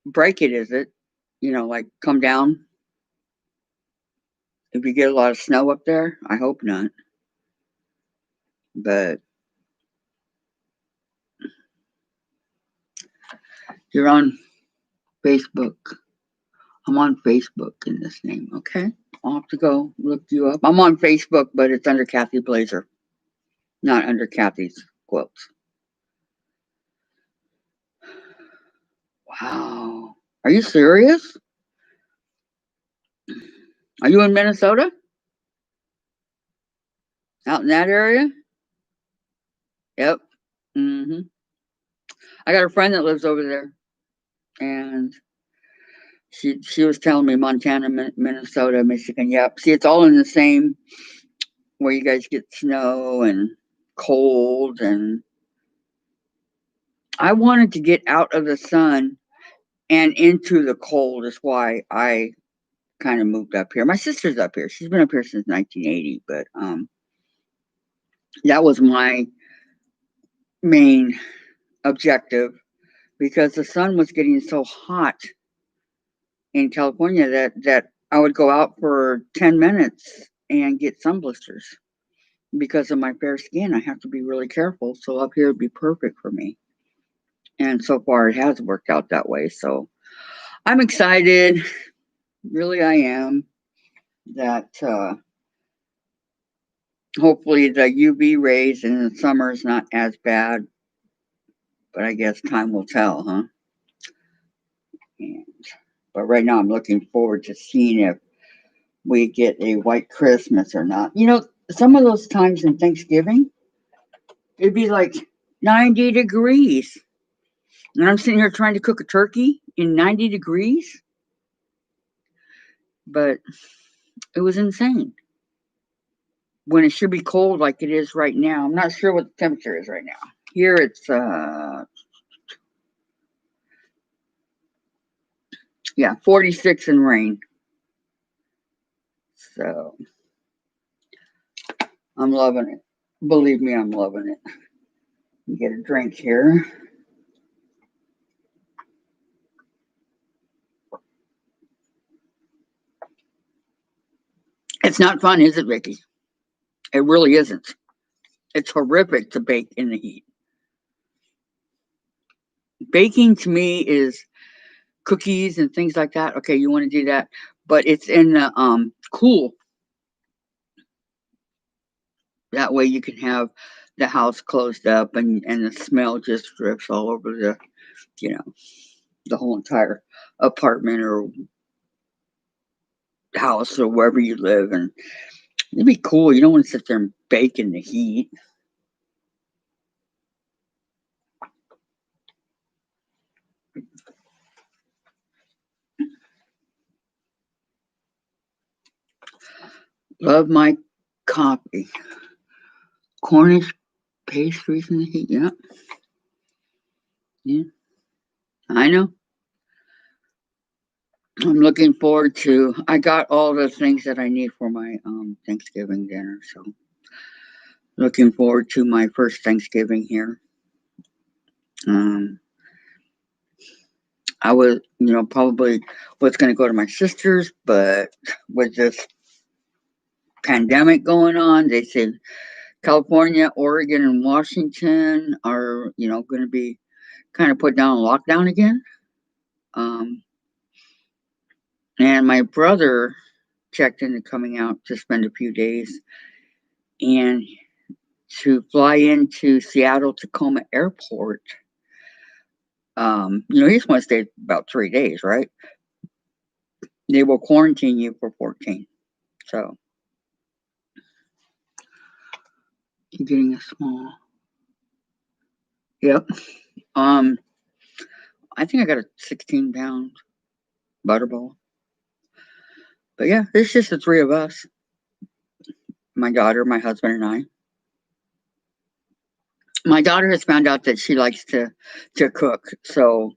Speaker 1: break it, is it? Like come down. If you get a lot of snow up there, I hope not. But you're on Facebook. I'm on Facebook in this name, okay? I'll have to go look you up. I'm on Facebook, but it's under Kathy Blazer, not under Kathy's quilts. Wow. Are you serious? Are you in Minnesota? Out in that area? Yep. hmm I got a friend that lives over there, and she was telling me Montana, Minnesota, Michigan. Yep. See, it's all in the same where you guys get snow and cold, and I wanted to get out of the sun and into the cold is why I kind of moved up here. My sister's up here. She's been up here since 1980, but that was my main objective because the sun was getting so hot in California that I would go out for 10 minutes and get sun blisters. Because of my fair skin, I have to be really careful. So up here would be perfect for me. And so far, it has worked out that way. So I'm excited. Really, I am. That hopefully the UV rays in the summer is not as bad. But I guess time will tell, huh? And, but right now, I'm looking forward to seeing if we get a white Christmas or not. Some of those times in Thanksgiving, it'd be like 90 degrees. And I'm sitting here trying to cook a turkey in 90 degrees. But it was insane. When it should be cold like it is right now. I'm not sure what the temperature is right now. Here it's 46 and rain. So I'm loving it. Believe me, I'm loving it. Get a drink here. It's not fun, is it, Vicky? It really isn't. It's horrific to bake in the heat. Baking to me is cookies and things like that. Okay, you want to do that, but it's in the cool. That way you can have the house closed up and the smell just drifts all over the whole entire apartment or house or wherever you live. And it'd be cool. You don't want to sit there and bake in the heat. Love my coffee. Cornish pastries in the heat. Yeah. Yeah. I know. I'm looking forward to. I got all the things that I need for my Thanksgiving dinner. So Looking forward to my first Thanksgiving here. I was, probably was going to go to my sister's, but with this pandemic going on, they say California, Oregon, and Washington are, going to be kind of put down lockdown again. And my brother checked into coming out to spend a few days and to fly into Seattle Tacoma Airport. He just want to stay about 3 days, right? They will quarantine you for 14. So you're getting a small. Yep. I think I got a 16-pound butterball. But yeah, it's just the three of us. My daughter, my husband, and I. My daughter has found out that she likes to cook. So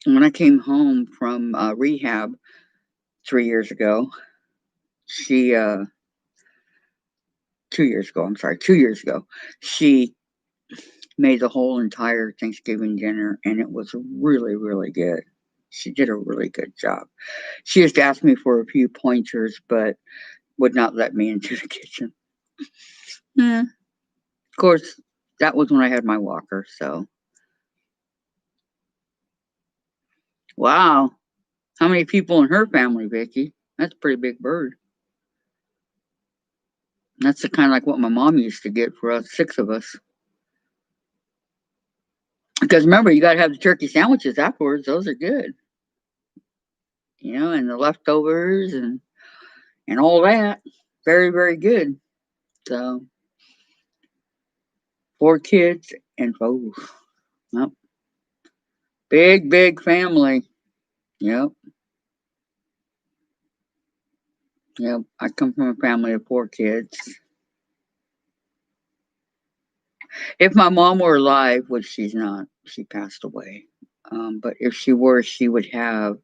Speaker 1: when I came home from rehab 3 years ago, she 2 years ago, I'm sorry, 2 years ago, she made the whole entire Thanksgiving dinner, and it was really, really good. She did a really good job. She just asked me for a few pointers, but would not let me into the kitchen. Yeah. Of course, that was when I had my walker, so. Wow. How many people in her family, Vicky? That's a pretty big bird. That's the kind of like what my mom used to get for us, 6 of us. Because remember, you got to have the turkey sandwiches afterwards. Those are good. And the leftovers and all that. Very, very good. So, 4 kids and 4. Yep. Big, big family. Yep. Yep. I come from a family of 4 kids. If my mom were alive, which she's not, she passed away. But if she were, she would have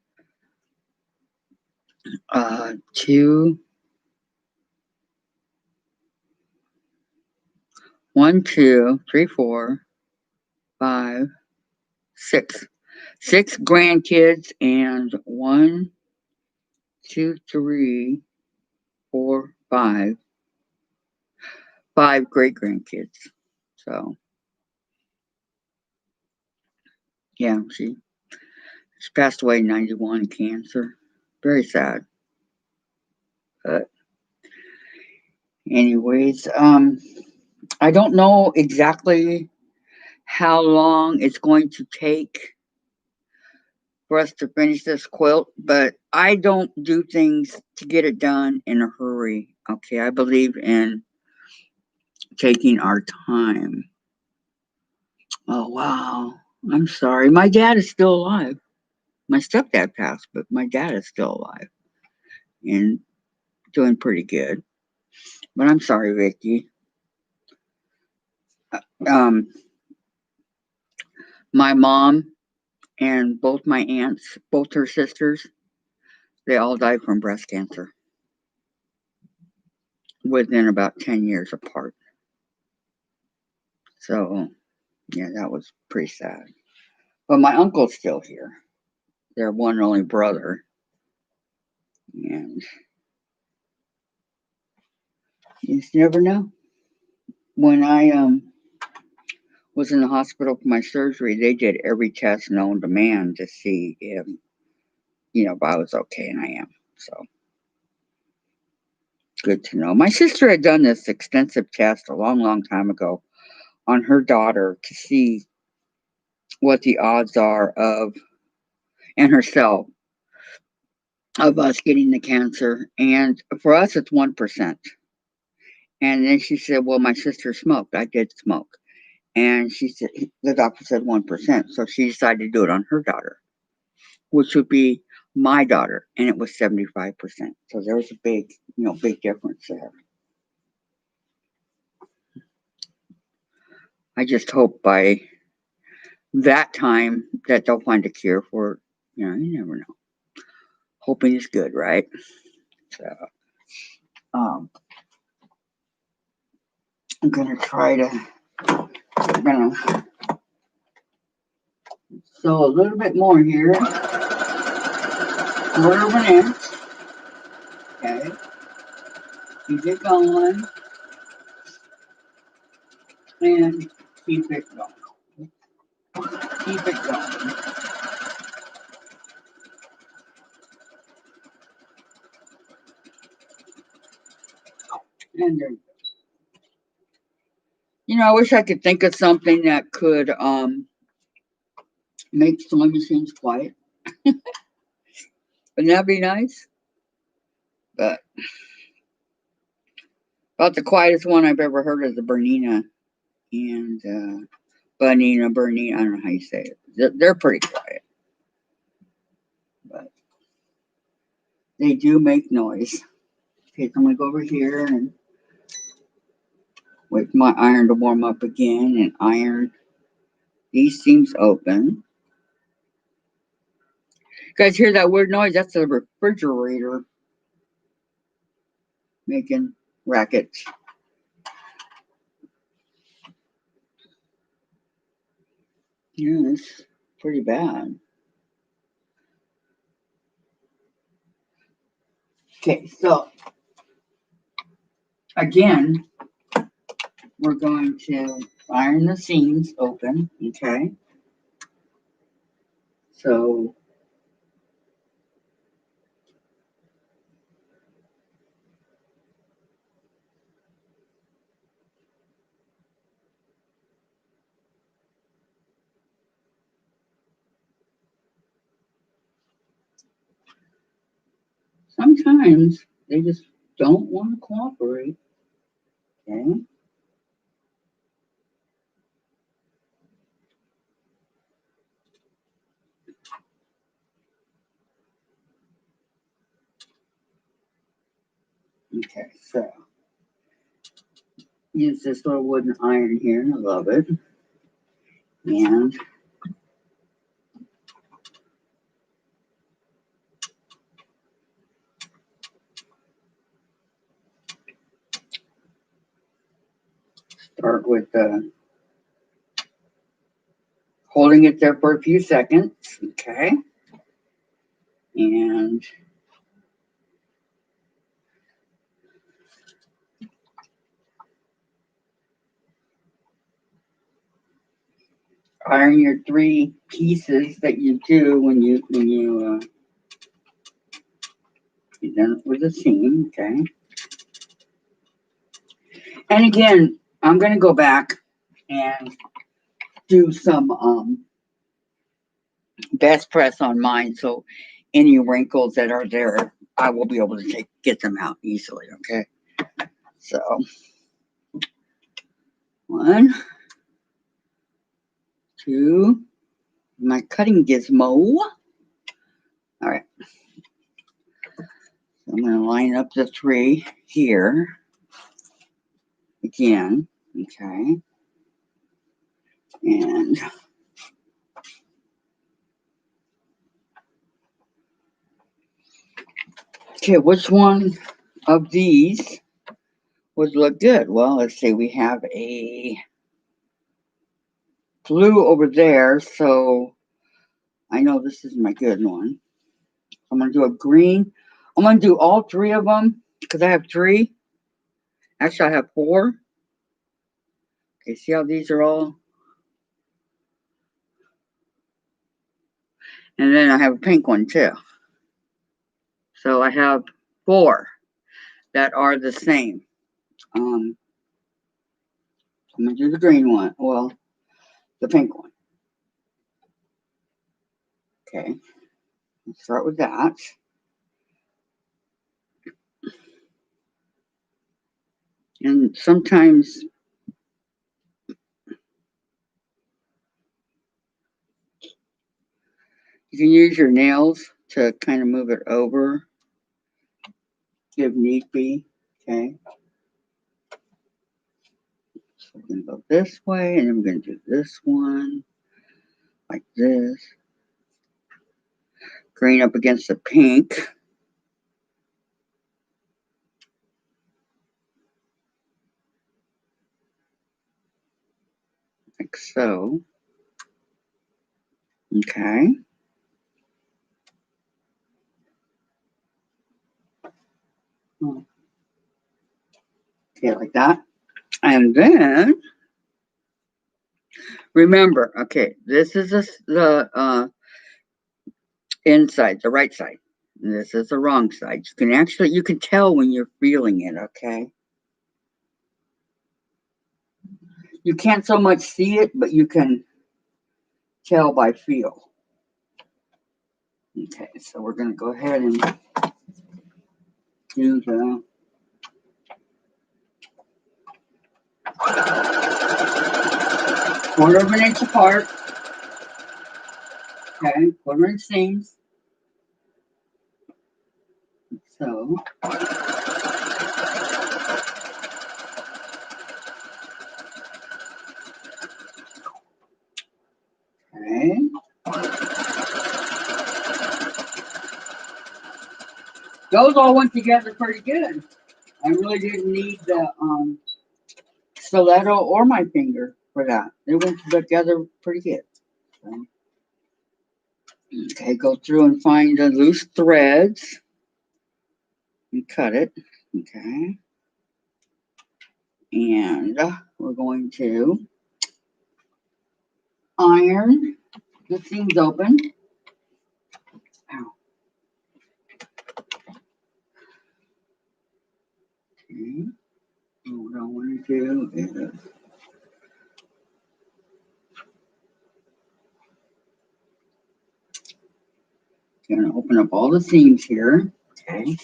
Speaker 1: 2, 1, 2, 3, 4, 5, 6. 6 grandkids and 1, 2, 3, 4, 5. 5 great grandkids. So yeah, she passed away in 91, cancer. Very sad. But anyways, I don't know exactly how long it's going to take for us to finish this quilt, but I don't do things to get it done in a hurry. Okay, I believe in taking our time. Oh, wow. I'm sorry. My dad is still alive. My stepdad passed, but my dad is still alive and doing pretty good. But I'm sorry, Vicky. Um, my mom and both my aunts, both her sisters, they all died from breast cancer within about 10 years apart. So, yeah, that was pretty sad. But my uncle's still here. Their one and only brother. And you just never know. When I was in the hospital for my surgery, they did every test known to man to see if I was okay, and I am. So good to know. My sister had done this extensive test a long, long time ago on her daughter to see what the odds are of, and herself, of us getting the cancer. And for us, it's 1%. And then she said, well, my sister smoked. I did smoke. And she said, the doctor said 1%. So she decided to do it on her daughter, which would be my daughter. And it was 75%. So there was a big, big difference there. I just hope by that time that they'll find a cure for it. You never know. Hoping is good, right? So, um, I'm gonna try to, I'm gonna sew a little bit more here. Quarter of an inch. Okay. Keep it going. And keep it going. Keep it going. And there, I wish I could think of something that could make sewing machines quiet. Wouldn't that be nice? But about the quietest one I've ever heard is the Bernina and Bernina. I don't know how you say it. They're pretty quiet, but they do make noise. Okay, so I'm gonna go over here and wait for my iron to warm up again and iron these seams open. You guys hear that weird noise? That's the refrigerator making rackets. Yeah, it's pretty bad. Okay, so again, we're going to iron the seams open, okay? So sometimes they just don't want to cooperate, okay? Okay, so use this little wooden iron here, I love it. And start with holding it there for a few seconds, okay? And iron your 3 pieces that you do when you're done with the seam, okay? And again, I'm going to go back and do some best press on mine, so any wrinkles that are there, I will be able to get them out easily, okay? So 1, 2, my cutting gizmo. All right. So I'm going to line up the 3 here again, okay? And okay, which one of these would look good? Well, let's see, we have a blue over there, so I know this is my good one. I'm going to do a green. I'm going to do all 3 of them because I have 3. Actually, I have 4. Okay, see how these are all? And then I have a pink one too. So I have 4 that are the same. I'm going to do the green one. Well, the pink one. Okay, let's start with that. And sometimes you can use your nails to kind of move it over if need be. Okay. So we're going to go this way, and then we're going to do this one like this. Green up against the pink. so, okay. Okay, like that. And then, remember, okay, this is the inside, the right side. And this is the wrong side. You can tell when you're feeling it, okay? You can't so much see it, but you can tell by feel. Okay, so we're going to go ahead and do the quarter of an inch apart. Okay, quarter inch seams. So, okay. Those all went together pretty good. I really didn't need the stiletto or my finger for that. They went together pretty good. So, okay, go through and find the loose threads and cut it. Okay. And we're going to iron the seams open. Ow. Okay. And what I want to do is going to open up all the seams here. Okay.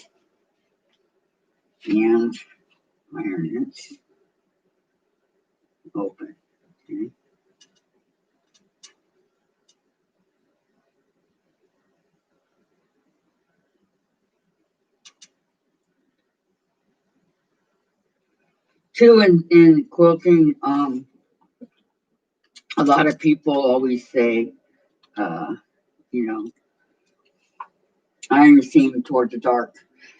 Speaker 1: And iron it open. Okay. Two, in quilting, a lot of people always say, you know, iron the seam toward the dark.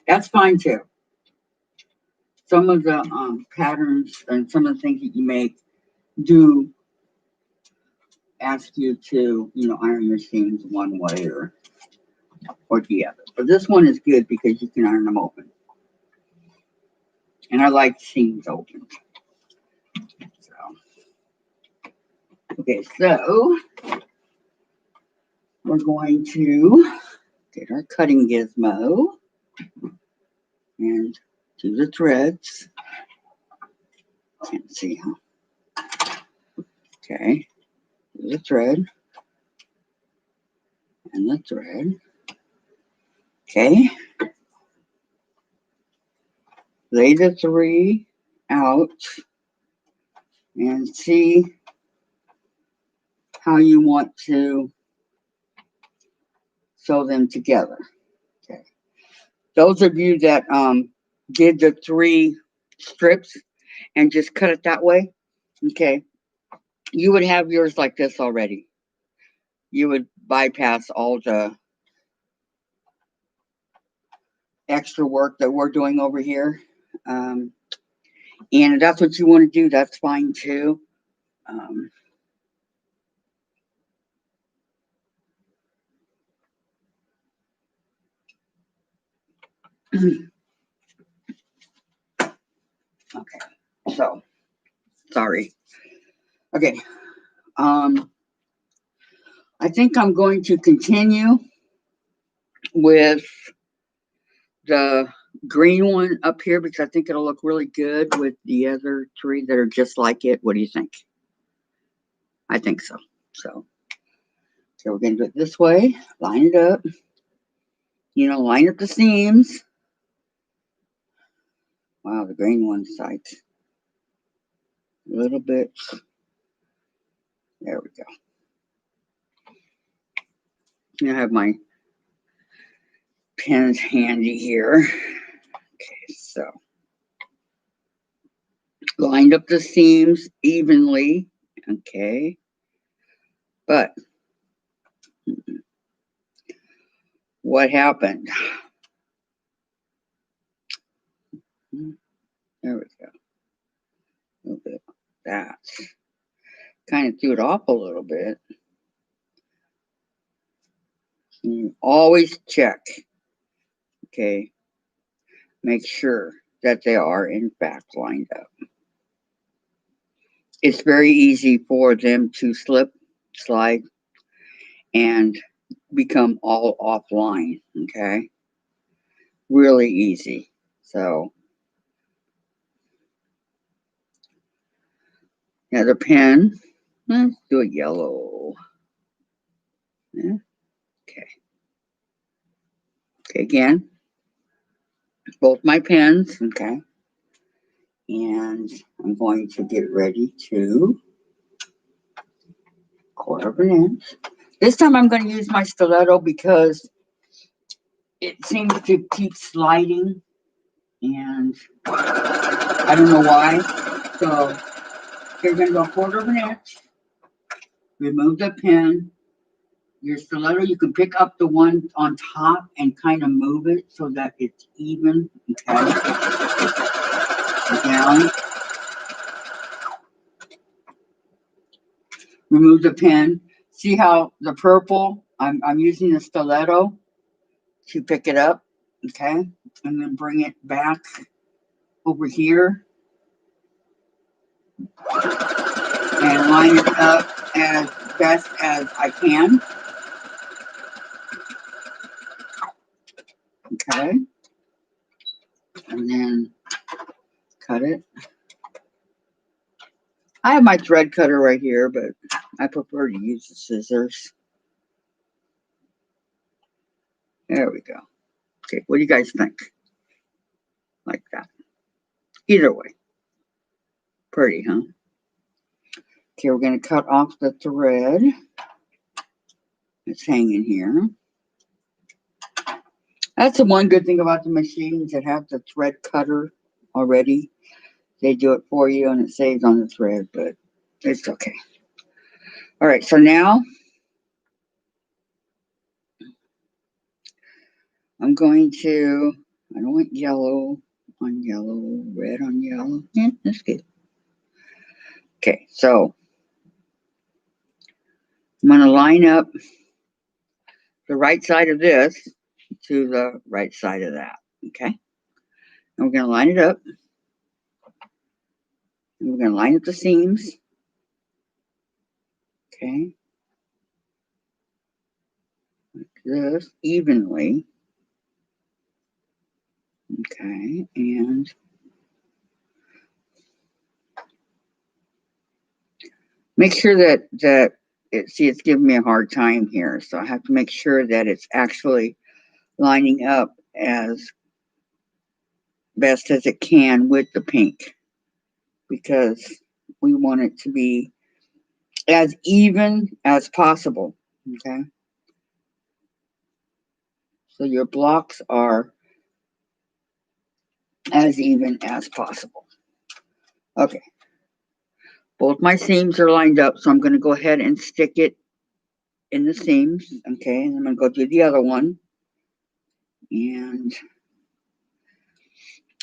Speaker 1: That's fine too. Some of the patterns and some of the things that you make do ask you to, iron your seams one way or the other. But this one is good because you can iron them open. And I like seams open. So, okay, so we're going to get our cutting gizmo and do the threads. Can't see, huh? Okay, do the thread and the thread. Okay, lay the three out and see how you want to sew them together. Okay, those of you that did the 3 strips and just cut it that way, okay, you would have yours like this already. You would bypass all the extra work that we're doing over here. And if that's what you want to do, that's fine too. Okay, so sorry. Okay, I think I'm going to continue with the green one up here because I think it'll look really good with the other 3 that are just like it. What do you think? I think so. So we're going to do it this way. Line it up. Line up the seams. Wow, the green one's tight. A little bit. There we go. I have my pins handy here. Okay, so lined up the seams evenly. Okay, but what happened? There we go. A little bit of that. kind of threw it off a little bit. You always check, okay, make sure that they are in fact lined up. It's very easy for them to slip, slide, and become all offline, okay? Really easy. So, another pen. Let's do a yellow. Yeah. Okay. Okay, again, both my pens, okay? And I'm going to get ready to 1/4 inch. This time I'm going to use my stiletto because it seems to keep sliding and I don't know why. So you're going to go 1/4 inch, remove the pen. Your stiletto, you can pick up the one on top and kind of move it so that it's even, okay? Down. Remove the pen. See how the purple, I'm using the stiletto to pick it up, okay? And then bring it back over here and line it up as best as I can. Okay. And then cut it. I have my thread cutter right here, but I prefer to use the scissors. There we go. Okay, what do you guys think? Like that. Either way. Pretty, huh? Okay, we're going to cut off the thread that's hanging here. That's the one good thing about the machines that have the thread cutter already. They do it for you and it saves on the thread, but it's okay. All right, so now I'm going to, I don't want yellow on yellow, red on yellow. Yeah, that's good. Okay, so I'm going to line up the right side of this to the right side of that. Okay, and we're going to line it up. And we're going to line up the seams. Okay, like this evenly. Okay, and make sure that see, it's giving me a hard time here, so I have to make sure that it's actually lining up as best as it can with the pink, because we want it to be as even as possible. Okay, so your blocks are as even as possible. Okay, both my seams are lined up, so I'm going to go ahead and stick it in the seams. Okay, and I'm going to go do the other one. And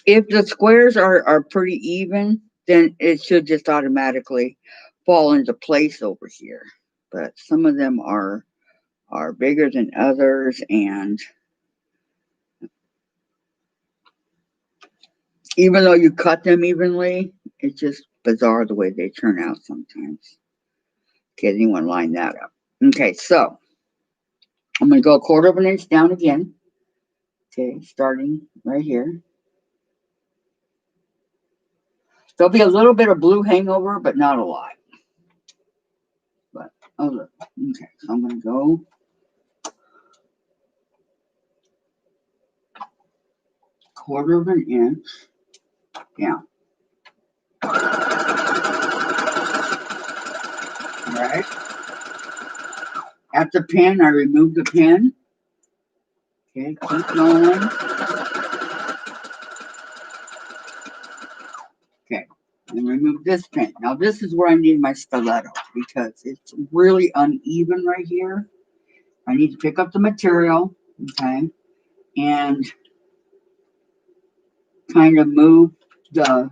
Speaker 1: if the squares are pretty even, then it should just automatically fall into place over here. But some of them are bigger than others, and even though you cut them evenly, it's just bizarre the way they turn out sometimes. Okay, then you want to line that up. Okay, so I'm going to go 1/4 inch down again. Okay, starting right here. There'll be a little bit of blue hangover, but not a lot. But a little. Okay, so I'm going to go 1/4 inch down. All right. At the pin, I remove the pin. Okay, keep going. Okay, and remove this pin. Now this is where I need my stiletto because it's really uneven right here. I need to pick up the material, okay, and kind of move the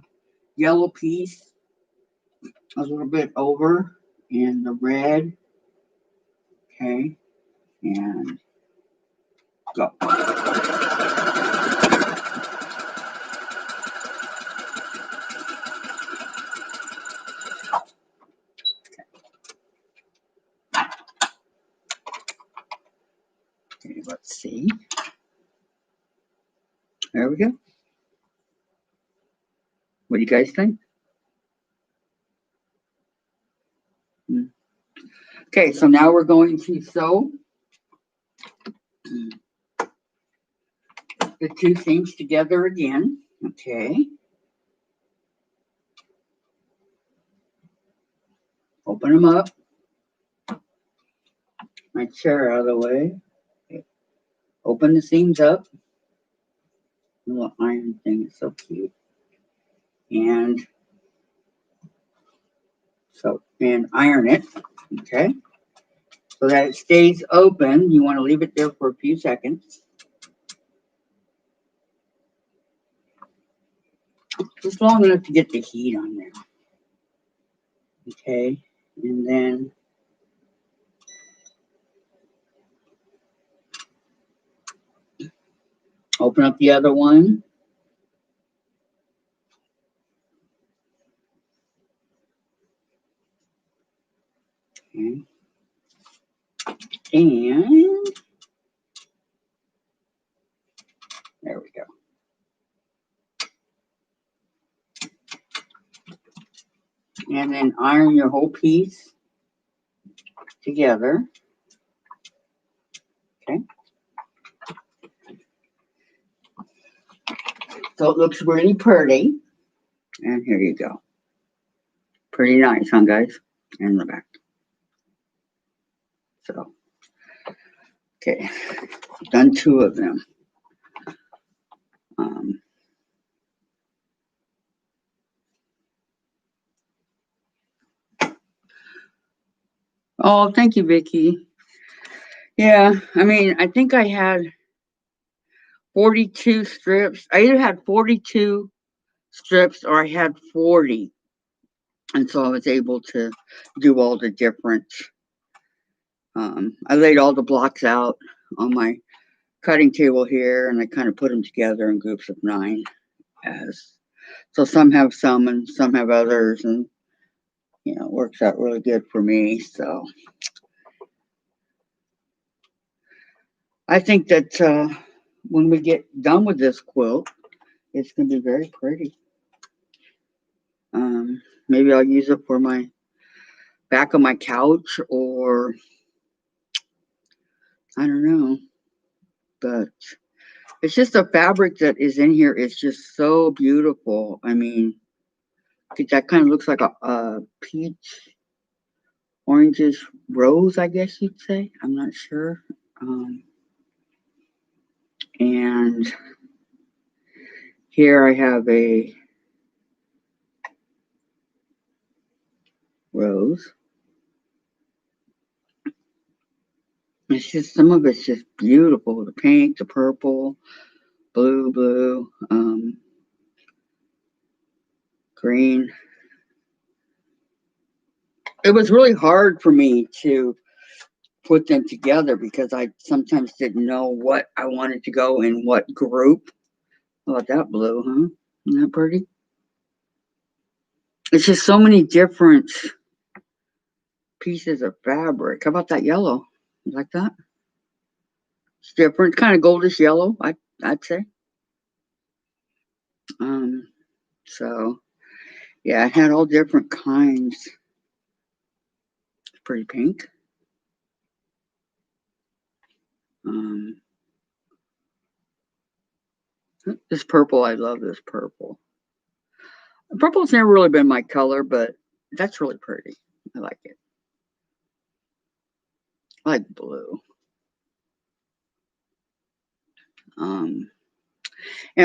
Speaker 1: yellow piece a little bit over and the red. Okay, and go. Okay, let's see. There we go. What do you guys think? Okay, so now we're going to sew the two things together again. Okay. Open them up. My chair out of the way. Okay. Open the seams up. The little iron thing is so cute. And iron it. Okay. So that it stays open. You want to leave it there for a few seconds. Just long enough to get the heat on there. Okay. And then open up the other one. Okay. And there we go. And then iron your whole piece together. Okay. So it looks really pretty. And here you go. Pretty nice, huh, guys? And the back. So, okay. Done two of them. Oh, thank you, Vicki. Yeah, I mean, I think I had 42 strips. I either had 42 strips or I had 40. And so I was able to do all the different. I laid all the blocks out on my cutting table here, and I kind of put them together in groups of 9. So some have some and some have others, and you know, it works out really good for me. So I think that when we get done with this quilt, it's going to be very pretty. Maybe I'll use it for my back of my couch, or I don't know. But it's just the fabric that is in here is just so beautiful. I mean, that kind of looks like a peach, orangish rose, I guess you'd say. I'm not sure. And here I have a rose. It's just, some of it's just beautiful. The pink, the purple, blue, green. It was really hard for me to put them together because I sometimes didn't know what I wanted to go in what group. How about that blue, huh? Isn't that pretty? It's just so many different pieces of fabric. How about that yellow? You like that? It's different, kind of goldish yellow, I'd say. So yeah, it had all different kinds. It's pretty pink. This purple, I love this purple. Purple's never really been my color, but that's really pretty. I like it. I like blue. And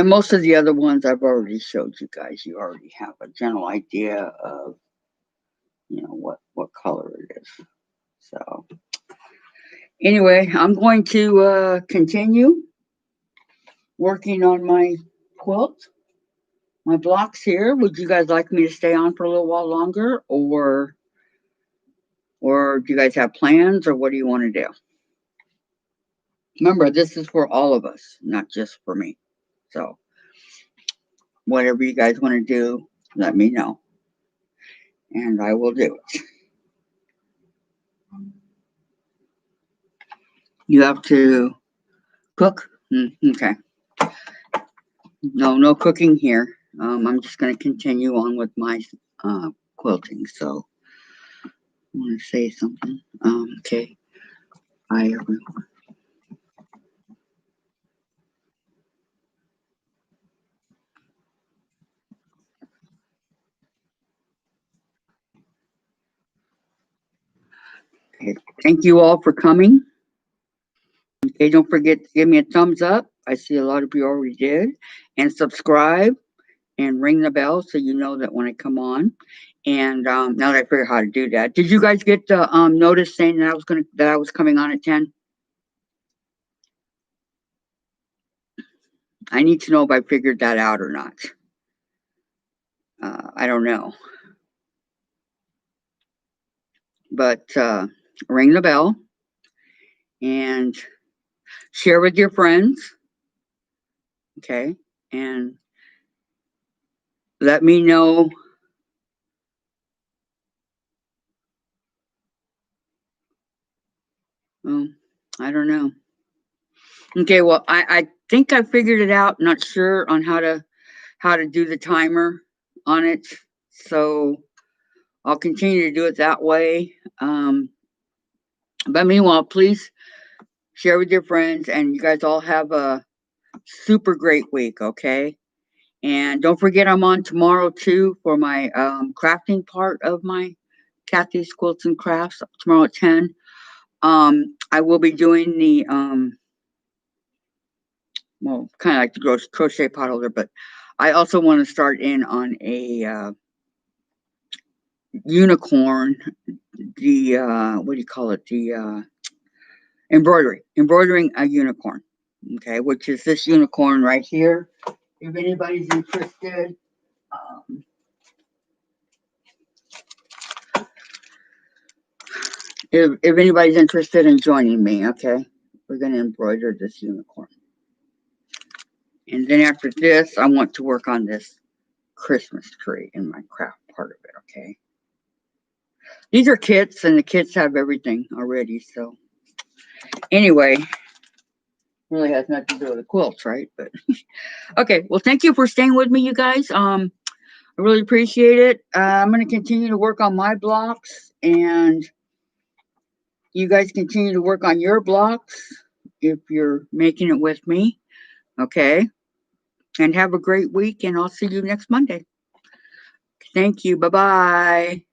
Speaker 1: most of the other ones I've already showed you guys. You already have a general idea of, you know, what color it is. So anyway, I'm going to continue working on my quilt, my blocks here. Would you guys like me to stay on for a little while longer, or Or do you guys have plans, or what do you want to do? Remember, this is for all of us, not just for me. So whatever you guys want to do, let me know, and I will do it. You have to cook? Okay. No cooking here. I'm just going to continue on with my quilting. So I want to say something. Okay. Hi, everyone. Okay. Thank you all for coming. Okay, don't forget to give me a thumbs up. I see a lot of you already did. And subscribe and ring the bell so you know that when I come on. And now that I figure how to do that, did you guys get the notice saying that I was coming on at 10? I need to know if I figured that out or not. I don't know. But ring the bell and share with your friends. Okay. And let me know. Oh, I don't know. Okay, well, I think I figured it out. Not sure on how to do the timer on it. So I'll continue to do it that way. But meanwhile, please share with your friends, and you guys all have a super great week, okay? And don't forget, I'm on tomorrow too for my crafting part of my Kathy's Quilts and Crafts tomorrow at 10. I will be doing the well, kind of like the crochet pot holder, but I also want to start in on a unicorn. The what do you call it? The embroidering a unicorn. Okay, which is this unicorn right here. If anybody's interested, um, if anybody's interested in joining me, okay, we're gonna embroider this unicorn. And then after this, I want to work on this Christmas tree in my craft part of it, okay? These are kits, and the kits have everything already, so anyway, really has nothing to do with the quilts, right? But okay, well, thank you for staying with me, you guys. I really appreciate it. I'm going to continue to work on my blocks, and you guys continue to work on your blocks if you're making it with me, okay? And have a great week, and I'll see you next Monday. Thank you. Bye-bye.